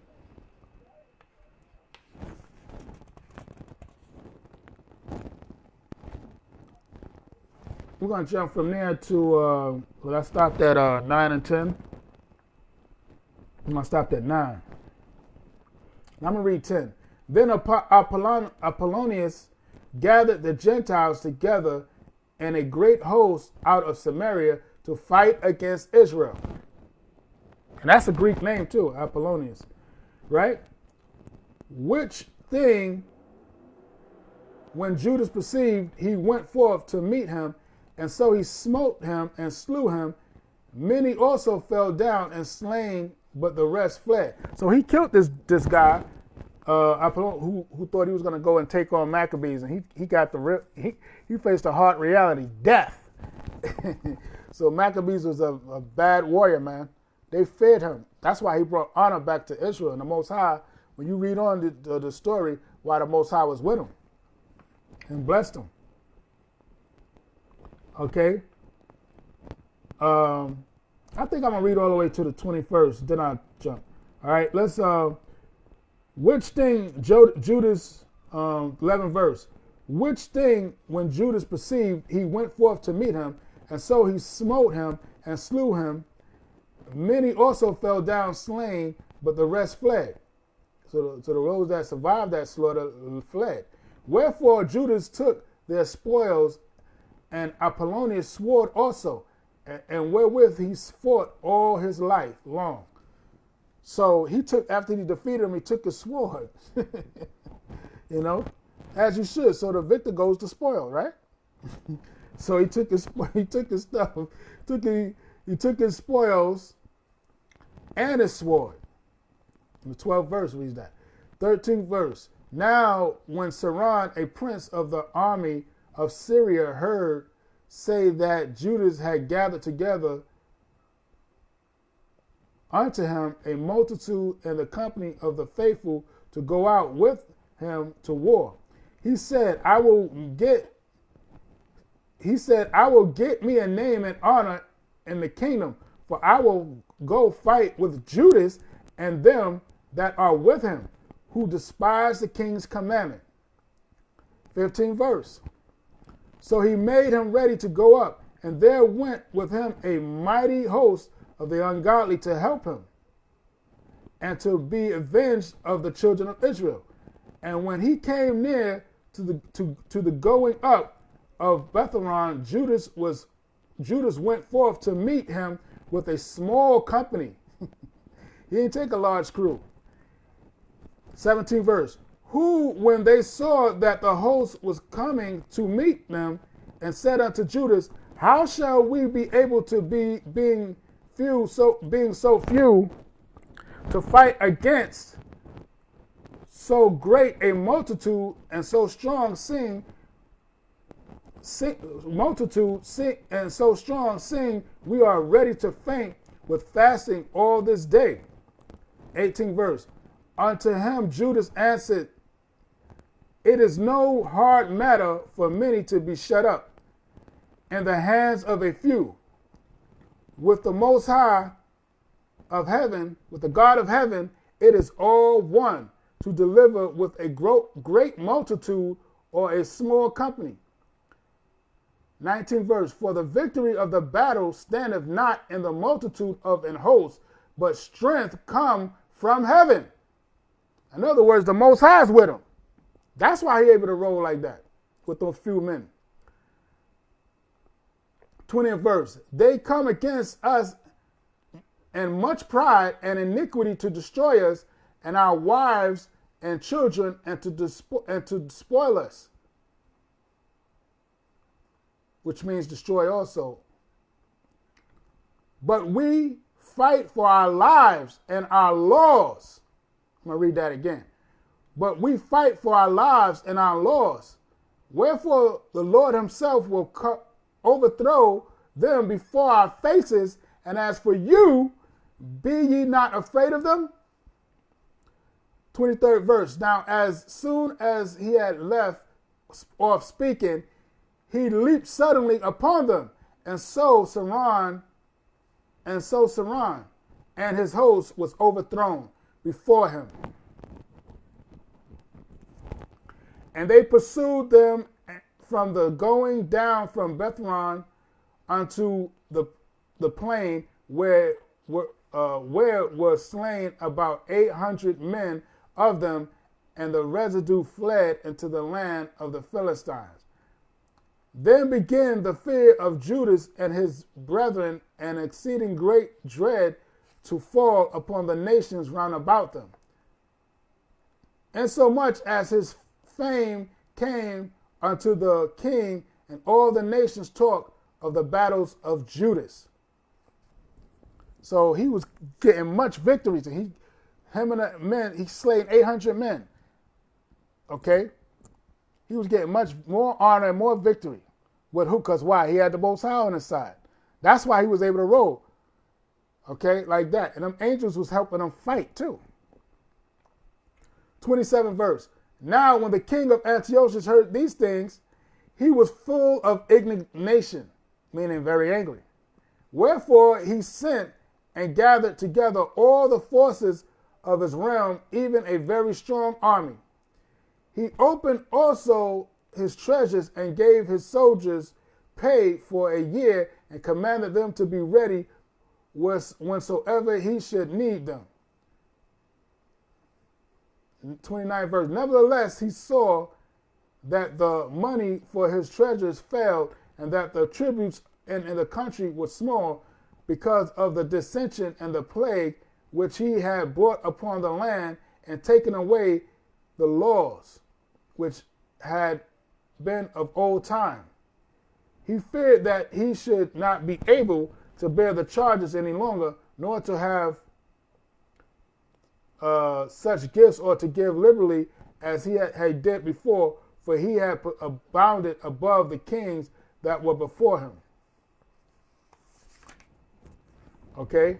We're going to jump from there to, I stopped at 9 and 10. I'm going to stop at 9. I'm going to read 10. Then Apollonius gathered the Gentiles together and a great host out of Samaria to fight against Israel. And that's a Greek name too, Apollonius, right? Which thing, when Judas perceived, he went forth to meet him, and so he smote him and slew him. Many also fell down and slain, but the rest fled. So he killed this guy, Apollonius, who thought he was going to go and take on Maccabees, and he got he faced a hard reality, death. So Maccabees was a bad warrior, man. They feared him. That's why he brought honor back to Israel. And the Most High, when you read on the story, why the Most High was with him and blessed him. Okay? I think I'm going to read all the way to the 21st, then I'll jump. All right, let's, which thing, Judas, 11th verse, which thing, when Judas perceived, he went forth to meet him, and so he smote him and slew him. Many also fell down slain, but the rest fled. So the those that survived that slaughter fled. Wherefore Judas took their spoils, and Apollonius swore also, and wherewith he fought all his life long. So he took, after he defeated him, he took his sword. You know, as you should. So the victor goes to spoil, right? So he took his stuff, he took his spoils and his sword. The 12th verse reads that. 13th verse. Now, when Saran, a prince of the army of Syria, heard say that Judas had gathered together unto him a multitude in the company of the faithful to go out with him to war, He said, I will get I will get me a name and honor in the kingdom, for I will go fight with Judas and them that are with him, who despise the king's commandment. 15th verse. So he made him ready to go up, and there went with him a mighty host of the ungodly to help him, and to be avenged of the children of Israel. And when he came near to the going up of Betharon, Judas went forth to meet him with a small company. He didn't take a large crew. 17th verse. Who, when they saw that the host was coming to meet them, and said unto Judas, how shall we be able to being so few to fight against so great a multitude and so strong seeing we are ready to faint with fasting all this day. 18th verse. Unto him Judas answered, it is no hard matter for many to be shut up in the hands of a few. With the Most High of heaven, with the God of heaven, it is all one to deliver with a great multitude or a small company. 19th verse. For the victory of the battle standeth not in the multitude of an host, but strength come from heaven. In other words, the Most High is with him. That's why he's able to roll like that with those few men. 20th verse. They come against us in much pride and iniquity to destroy us and our wives and children and to spoil us, which means destroy also. But we fight for our lives and our laws. I'm going to read that again. But we fight for our lives and our laws. Wherefore the Lord himself will overthrow them before our faces. And as for you, be ye not afraid of them. 23rd verse. Now, as soon as he had left off speaking, he leaped suddenly upon them, and so Saran and his host was overthrown before him. And they pursued them from the going down from Betharon unto the plain where were slain about 800 men of them, and the residue fled into the land of the Philistines. Then began the fear of Judas and his brethren, and exceeding great dread to fall upon the nations round about them, insomuch as his fame came unto the king, and all the nations talked of the battles of Judas. So he was getting much victory. Him and the men, he slayed 800 men. Okay? He was getting much more honor and more victory. With who? Because why? He had the Most High on his side. That's why he was able to roll. Okay? Like that. And them angels was helping him fight too. 27th verse. Now when the king of Antiochus heard these things, he was full of indignation, meaning very angry. Wherefore he sent and gathered together all the forces of his realm, even a very strong army. He opened also his treasures and gave his soldiers pay for a year, and commanded them to be ready whensoever he should need them. 29th verse. Nevertheless, he saw that the money for his treasures failed, and that the tributes in the country were small, because of the dissension and the plague which he had brought upon the land, and taken away the laws which had been of old time. He feared that he should not be able to bear the charges any longer, nor to have such gifts, or to give liberally as he had did before, for he had abounded above the kings that were before him. Okay?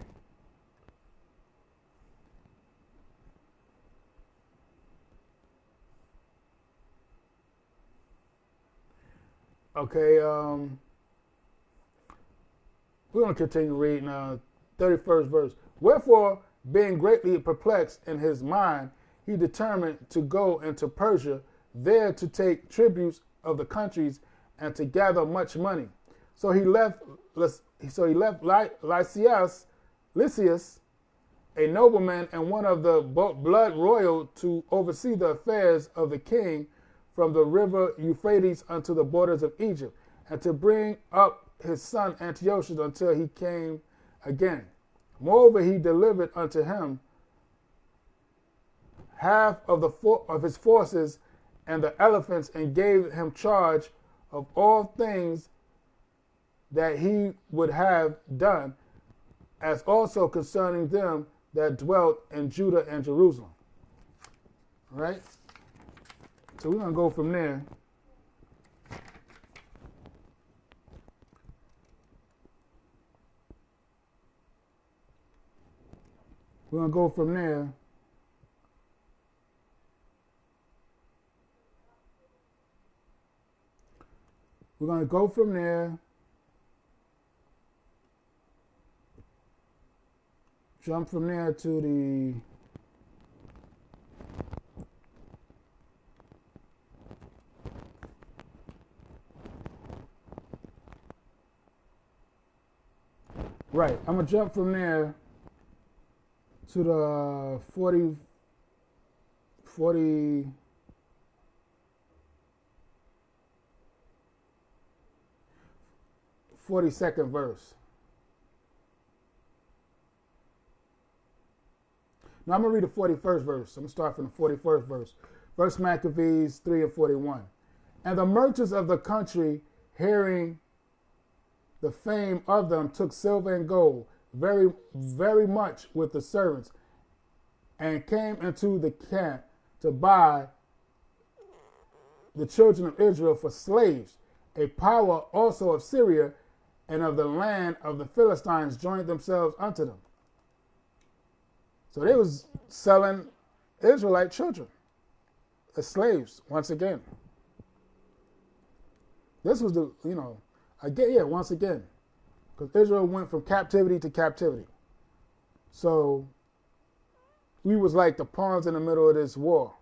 Okay, we're going to continue reading 31st verse. Wherefore, being greatly perplexed in his mind, he determined to go into Persia, there to take tributes of the countries and to gather much money. So he left. Lysias, a nobleman and one of the blood royal, to oversee the affairs of the king from the river Euphrates unto the borders of Egypt, and to bring up his son Antiochus until he came again. Moreover, he delivered unto him half of his forces and the elephants, and gave him charge of all things that he would have done, as also concerning them that dwelt in Judah and Jerusalem. All right? So we're going to go from there. We're going to go from there. We're going to go from there. Jump from there to the right. I'm going to jump from there to the 42nd verse. Now I'm going to read the 41st verse. I'm going to start from the 41st verse. First Maccabees 3 and 41. And the merchants of the country, hearing the fame of them, took silver and gold, very, very much with the servants, and came into the camp to buy the children of Israel for slaves. A power also of Syria and of the land of the Philistines joined themselves unto them. So they was selling Israelite children as slaves once again. This was the, once again. Because Israel went from captivity to captivity. So we was like the pawns in the middle of this war,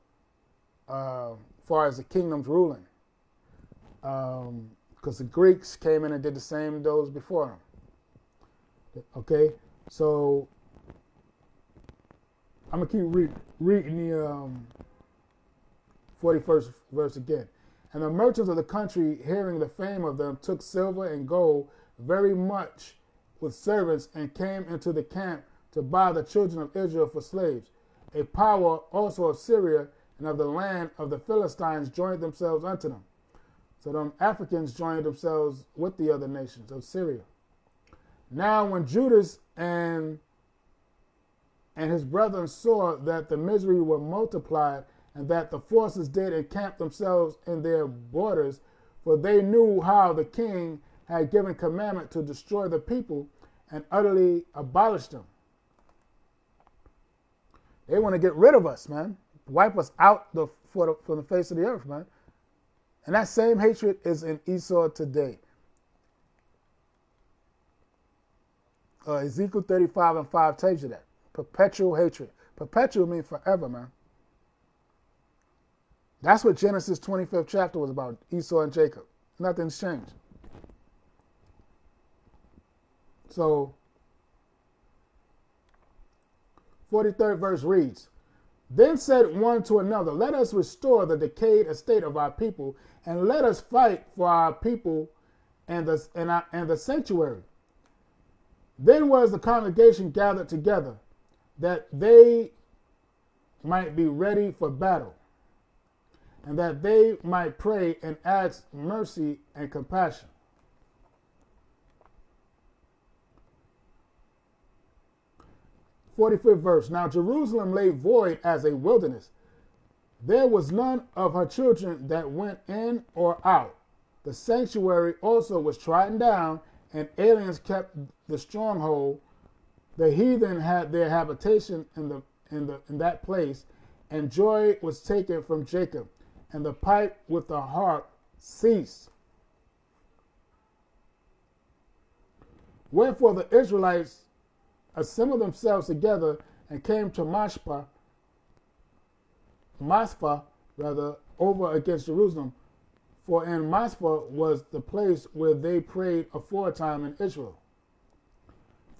as far as the kingdoms ruling. Because the Greeks came in and did the same those before them. Okay, so I'm going to keep reading the 41st verse again. And the merchants of the country, hearing the fame of them, took silver and gold very much with servants, and came into the camp to buy the children of Israel for slaves. A power also of Syria and of the land of the Philistines joined themselves unto them. So them Africans joined themselves with the other nations of Syria. Now when Judas and his brethren saw that the misery were multiplied, and that the forces did encamp themselves in their borders, for they knew how the king had given commandment to destroy the people and utterly abolish them. They want to get rid of us, man. Wipe us out from the face of the earth, man. And that same hatred is in Esau today. Ezekiel 35 and 5 tells you that. Perpetual hatred. Perpetual means forever, man. That's what Genesis 25th chapter was about, Esau and Jacob. Nothing's changed. So, 43rd verse reads, Then said one to another, Let us restore the decayed estate of our people, and let us fight for our people and the sanctuary. Then was the congregation gathered together, that they might be ready for battle, and that they might pray and ask mercy and compassion. "45th verse. Now Jerusalem lay void as a wilderness. There was none of her children that went in or out. The sanctuary also was trodden down, and aliens kept the stronghold. The heathen had their habitation in that place, and joy was taken from Jacob, and the pipe with the harp ceased." Wherefore the Israelites assembled themselves together and came to Maspha, rather, over against Jerusalem. For in Maspha was the place where they prayed aforetime in Israel.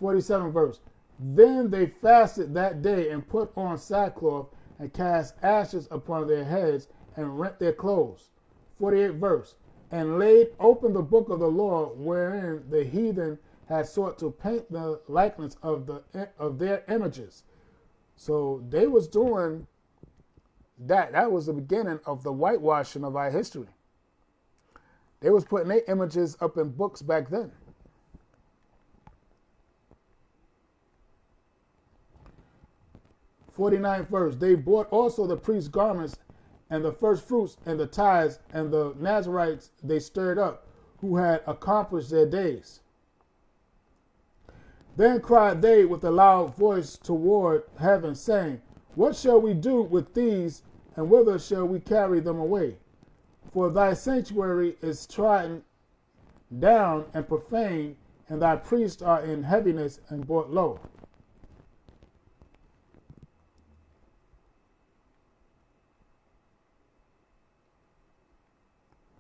47 verse. Then they fasted that day and put on sackcloth and cast ashes upon their heads and rent their clothes. 48 verse. And laid open the book of the law, wherein the heathen had sought to paint the likeness of their images. So they was doing that. That was the beginning of the whitewashing of our history. They was putting their images up in books back then. '49th verse. They bought also the priest's garments and the first fruits and the tithes and the Nazarites they stirred up, who had accomplished their days. Then cried they with a loud voice toward heaven, saying, What shall we do with these, and whither shall we carry them away? For thy sanctuary is trodden down and profaned, and thy priests are in heaviness and brought low.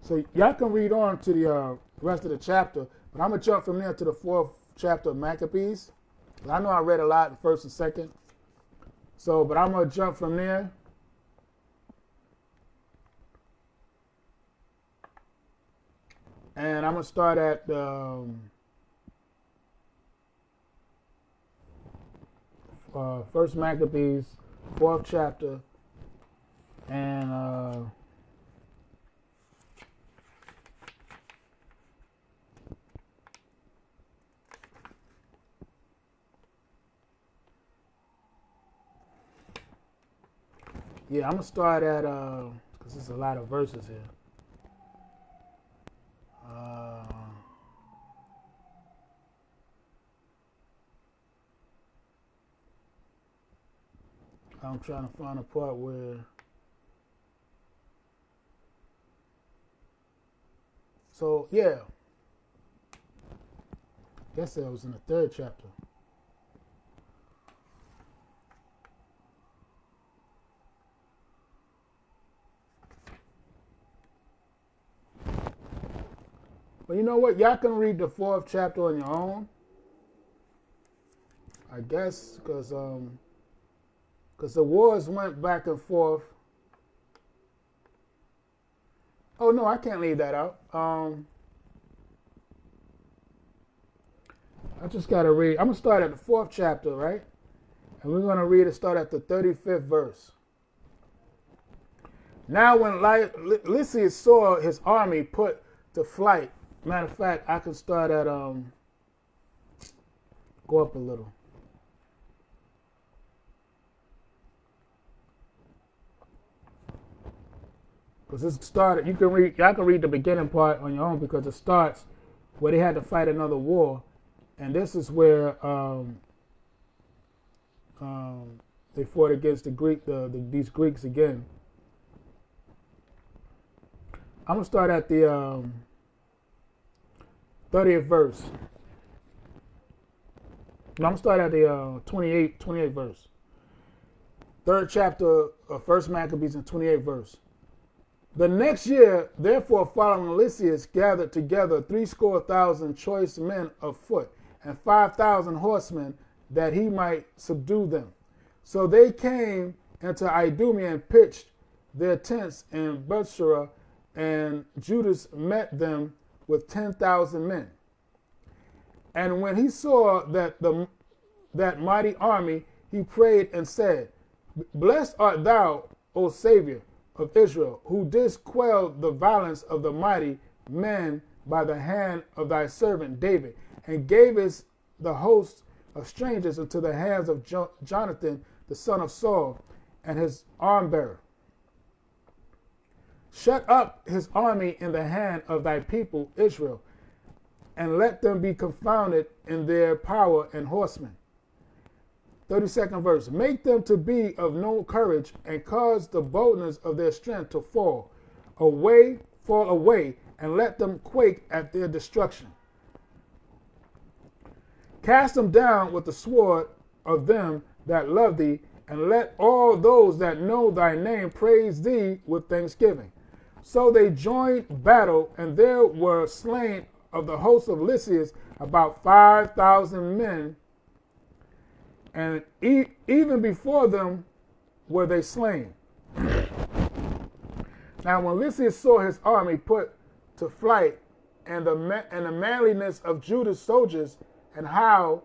So y'all can read on to the rest of the chapter, but I'm going to jump from there to the 4th chapter of Maccabees. I know I read a lot in 1st and 2nd. So, but I'm going to jump from there. And I'm going to start at 1st Maccabees, 4th chapter, and yeah, I'm going to start at, because there's a lot of verses here. I'm trying to find a part where, so yeah, I guess it was in the 3rd chapter. But you know what? Y'all can read the 4th chapter on your own, I guess, because the wars went back and forth. Oh no, I can't leave that out. I just got to read. I'm gonna start at the 4th chapter, right? And we're gonna read it. Start at the 35th verse. Now, when Lysias saw his army put to flight. Matter of fact, I can start at go up a little. Because it started, y'all can read the beginning part on your own, because it starts where they had to fight another war, and this is where they fought against these Greeks again. I'm gonna start at the 30th verse. No, I'm gonna start at the 28th verse. 3rd chapter of 1st Maccabees and 28th verse. The next year, therefore, following Lysias, gathered together 70,000 choice men of foot, and 5,000 horsemen, that he might subdue them. So they came into Idumea and pitched their tents in Bethsura, and Judas met them with 10,000 men. And when he saw that mighty army, he prayed and said, Blessed art thou, O Savior of Israel, who didst quell the violence of the mighty men by the hand of thy servant David, and gavest the host of strangers into the hands of Jonathan, the son of Saul, and his armbearer. Shut up his army in the hand of thy people Israel, and let them be confounded in their power and horsemen. 32nd verse. Make them to be of no courage, and cause the boldness of their strength to fall away, and let them quake at their destruction. Cast them down with the sword of them that love thee, and let all those that know thy name praise thee with thanksgiving. So they joined battle, and there were slain of the host of Lysias about 5,000 men, and even before them were they slain. Now when Lysias saw his army put to flight, and the manliness of Judah's soldiers, and how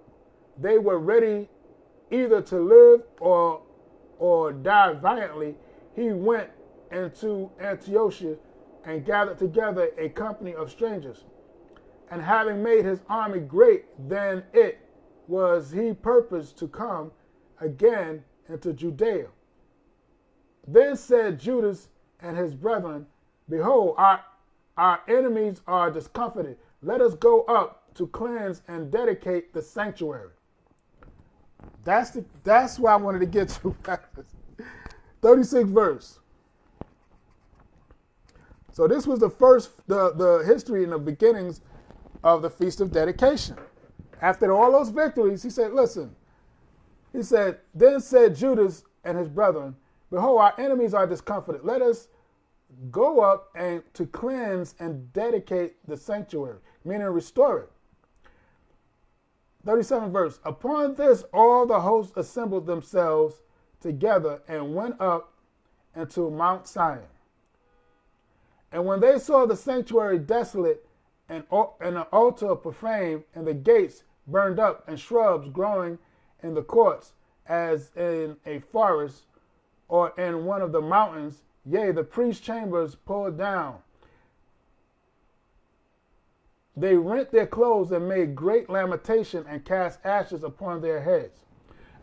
they were ready either to live or die violently, he went into Antioch and gathered together a company of strangers. And having made his army great than it was, he purposed to come again into Judea. Then said Judas and his brethren, Behold, our enemies are discomfited. Let us go up to cleanse and dedicate the sanctuary. That's why I wanted to get to. 36th verse. So this was the history and the beginnings of the Feast of Dedication. After all those victories, he said, listen, he said, then said Judas and his brethren, Behold, our enemies are discomfited. Let us go up and to cleanse and dedicate the sanctuary, meaning restore it. 37th verse. Upon this, all the hosts assembled themselves together and went up into Mount Zion. And when they saw the sanctuary desolate, and an altar profaned, and the gates burned up, and shrubs growing in the courts, as in a forest or in one of the mountains, yea, the priest's chambers pulled down, they rent their clothes and made great lamentation, and cast ashes upon their heads,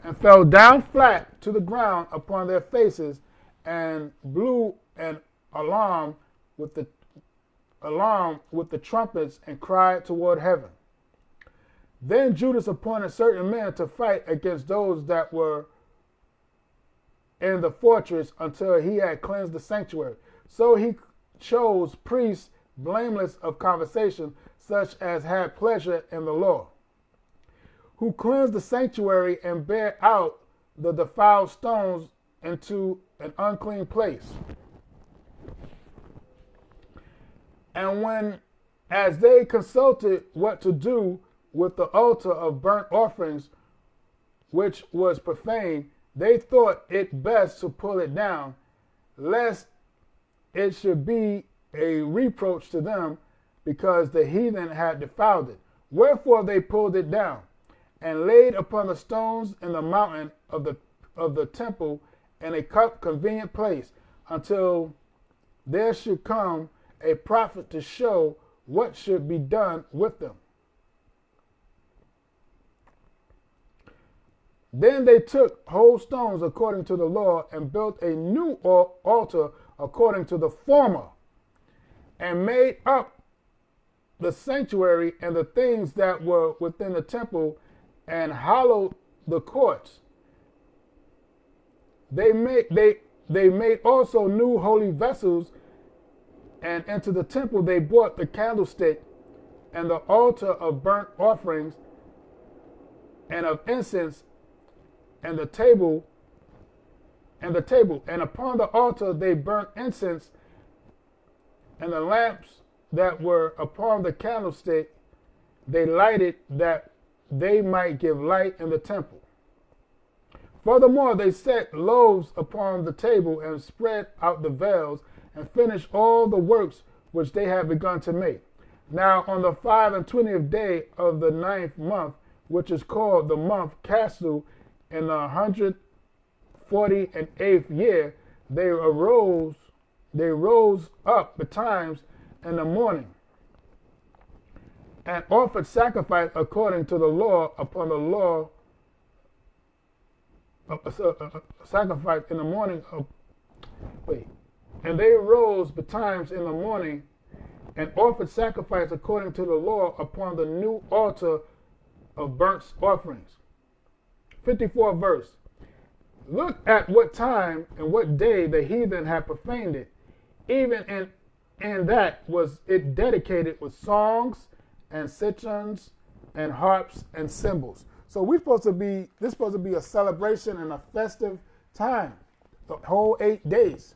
and fell down flat to the ground upon their faces, and blew an alarm with the trumpets, and cried toward heaven. Then Judas appointed certain men to fight against those that were in the fortress until he had cleansed the sanctuary. So he chose priests blameless of conversation, such as had pleasure in the law, who cleansed the sanctuary and bare out the defiled stones into an unclean place. And when, as they consulted what to do with the altar of burnt offerings, which was profane, they thought it best to pull it down, lest it should be a reproach to them, because the heathen had defiled it. Wherefore they pulled it down, and laid upon the stones in the mountain of the temple in a convenient place, until there should come a prophet to show what should be done with them. Then they took whole stones according to the law, and built a new altar according to the former, and made up the sanctuary and the things that were within the temple, and hollowed the courts. They made also new holy vessels, and into the temple they brought the candlestick and the altar of burnt offerings and of incense, and the table, and upon the altar they burnt incense, and the lamps that were upon the candlestick they lighted, that they might give light in the temple. Furthermore, they set loaves upon the table, and spread out the veils, and finished all the works which they had begun to make. Now on the 25th day of the 9th month, which is called the month Caslu, in the 148th year, they rose up betimes in the morning, and offered sacrifice according to the law upon the law, sacrifice in the morning of, and they rose betimes in the morning, and offered sacrifice according to the law upon the new altar of burnt offerings. 54th verse. Look at what time and what day the heathen had profaned it, even in that was it dedicated with songs and citrons and harps and cymbals. So this supposed to be a celebration and a festive time, the whole 8 days.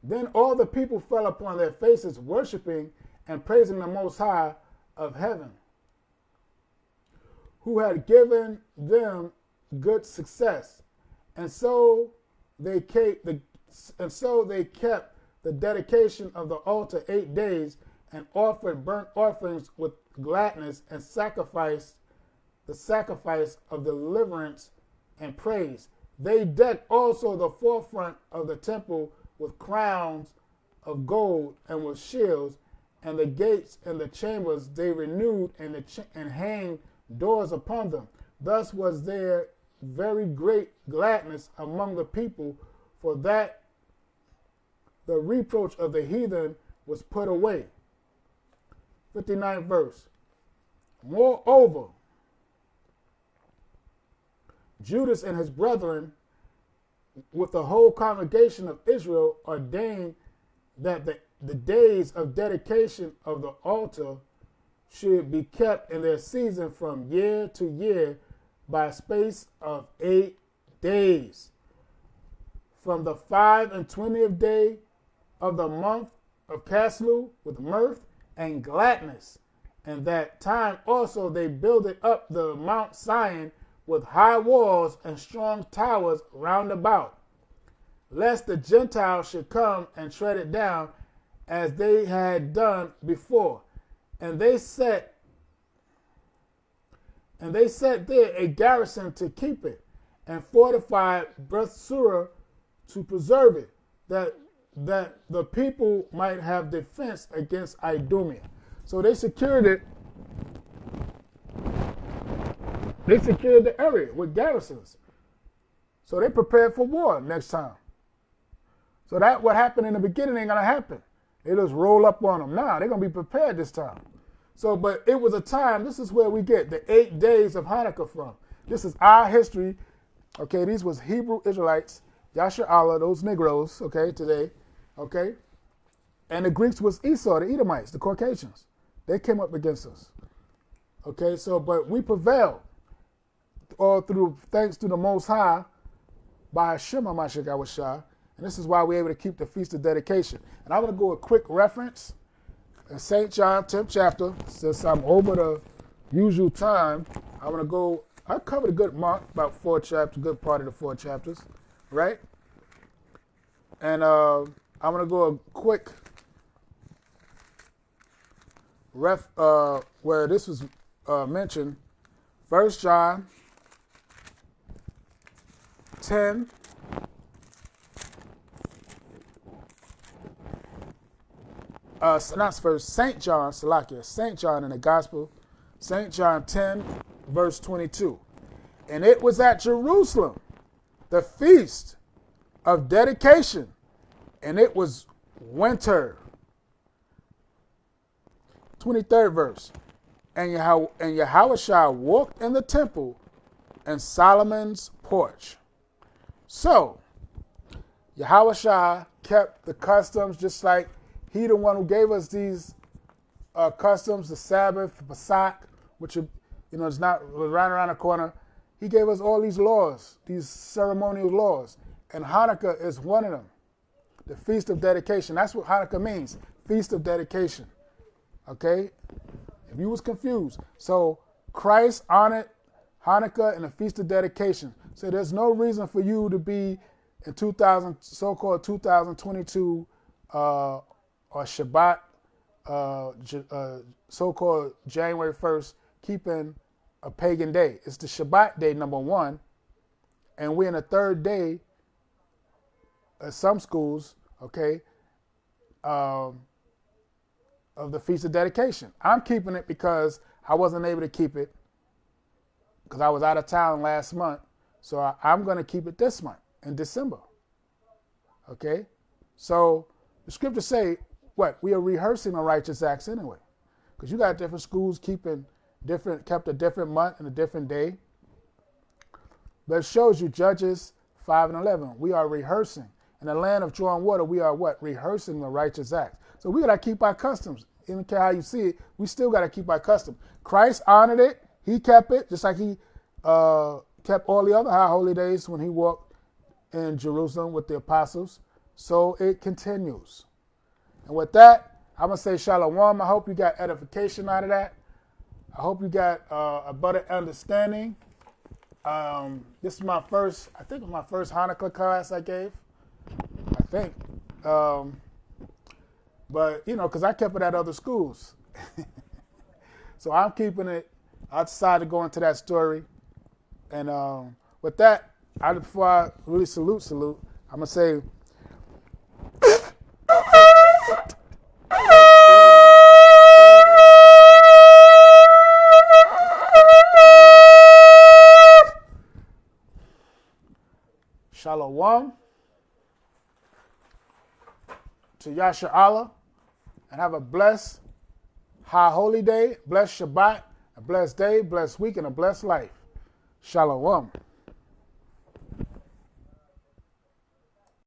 Then all the people fell upon their faces, worshiping and praising the Most High of heaven, who had given them good success. And so they kept the dedication of the altar 8 days, and offered burnt offerings with gladness, and sacrificed the sacrifice of deliverance and praise. They decked also the forefront of the temple with crowns of gold and with shields, and the gates and the chambers they renewed, and hanged doors upon them. Thus was there very great gladness among the people, for that the reproach of the heathen was put away. 59th verse. Moreover, Judas and his brethren, with the whole congregation of Israel, ordained that the days of dedication of the altar should be kept in their season from year to year by a space of 8 days, from the 25th day of the month of Caslu, with mirth and gladness. And that time also they builded up the Mount Zion with high walls and strong towers round about, lest the Gentiles should come and tread it down, as they had done before. And they set there a garrison to keep it, and fortified Bethsura to preserve it, that the people might have defense against Idumea. So they secured it. They secured the area with garrisons. So they prepared for war next time. So that what happened in the beginning ain't gonna happen. They just roll up on them. Nah, they're gonna be prepared this time. So, but it was a time, this is where we get the 8 days of Hanukkah from. This is our history. Okay, these was Hebrew Israelites, Yasharallah, those Negroes, okay, today, okay? And the Greeks was Esau, the Edomites, the Caucasians. They came up against us. Okay, so, but we prevailed, all through, thanks to the Most High, by Hashem HaMashiach Awashah, and this is why we're able to keep the Feast of Dedication. And I'm going to go a quick reference in St. John, 10th chapter. Since I'm over the usual time, I'm going to go, I covered a good mark, about 4 chapters, good part of the 4 chapters, right? And I'm going to go a quick where this was mentioned. 1 John 10, not first, St. John, Salakia, St. John in the Gospel, St. John 10, verse 22. And it was at Jerusalem, the feast of dedication, and it was winter. 23rd verse. And Yahushua walked in the temple and Solomon's porch. So, Yahushua kept the customs, just like he the one who gave us these customs, the Sabbath, the Pesach, which is not right around the corner. He gave us all these laws, these ceremonial laws, and Hanukkah is one of them. The Feast of Dedication. That's what Hanukkah means. Feast of Dedication. Okay? If you was confused. So Christ honored Hanukkah and the Feast of Dedication. So there's no reason for you to be in so-called 2022 or Shabbat, so-called January 1st, keeping a pagan day. It's the Shabbat day, number 1, and we're in the 3rd day at some schools, okay, of the Feast of Dedication. I'm keeping it because I wasn't able to keep it because I was out of town last month, so I'm going to keep it this month in December, okay? So the scriptures say, what? We are rehearsing the righteous acts anyway, because you got different schools kept a different month and a different day. But it shows you Judges 5 and 11. We are rehearsing. In the land of drawing water, we are what? Rehearsing the righteous acts. So we got to keep our customs. don't care how you see it, we still got to keep our custom. Christ honored it. He kept it, just like he kept all the other high holy days when he walked in Jerusalem with the apostles. So it continues. And with that, I'm going to say shalom. I hope you got edification out of that. I hope you got a better understanding. This is my first, I think it was my first Hanukkah class I gave. I think. But, you know, because I kept it at other schools. So I'm keeping it. I decided to go into that story. And with that, before I really salute, I'm going to say, Shalom to Yasha Allah, and have a blessed high holy day, blessed Shabbat, a blessed day, blessed week, and a blessed life. Shalom.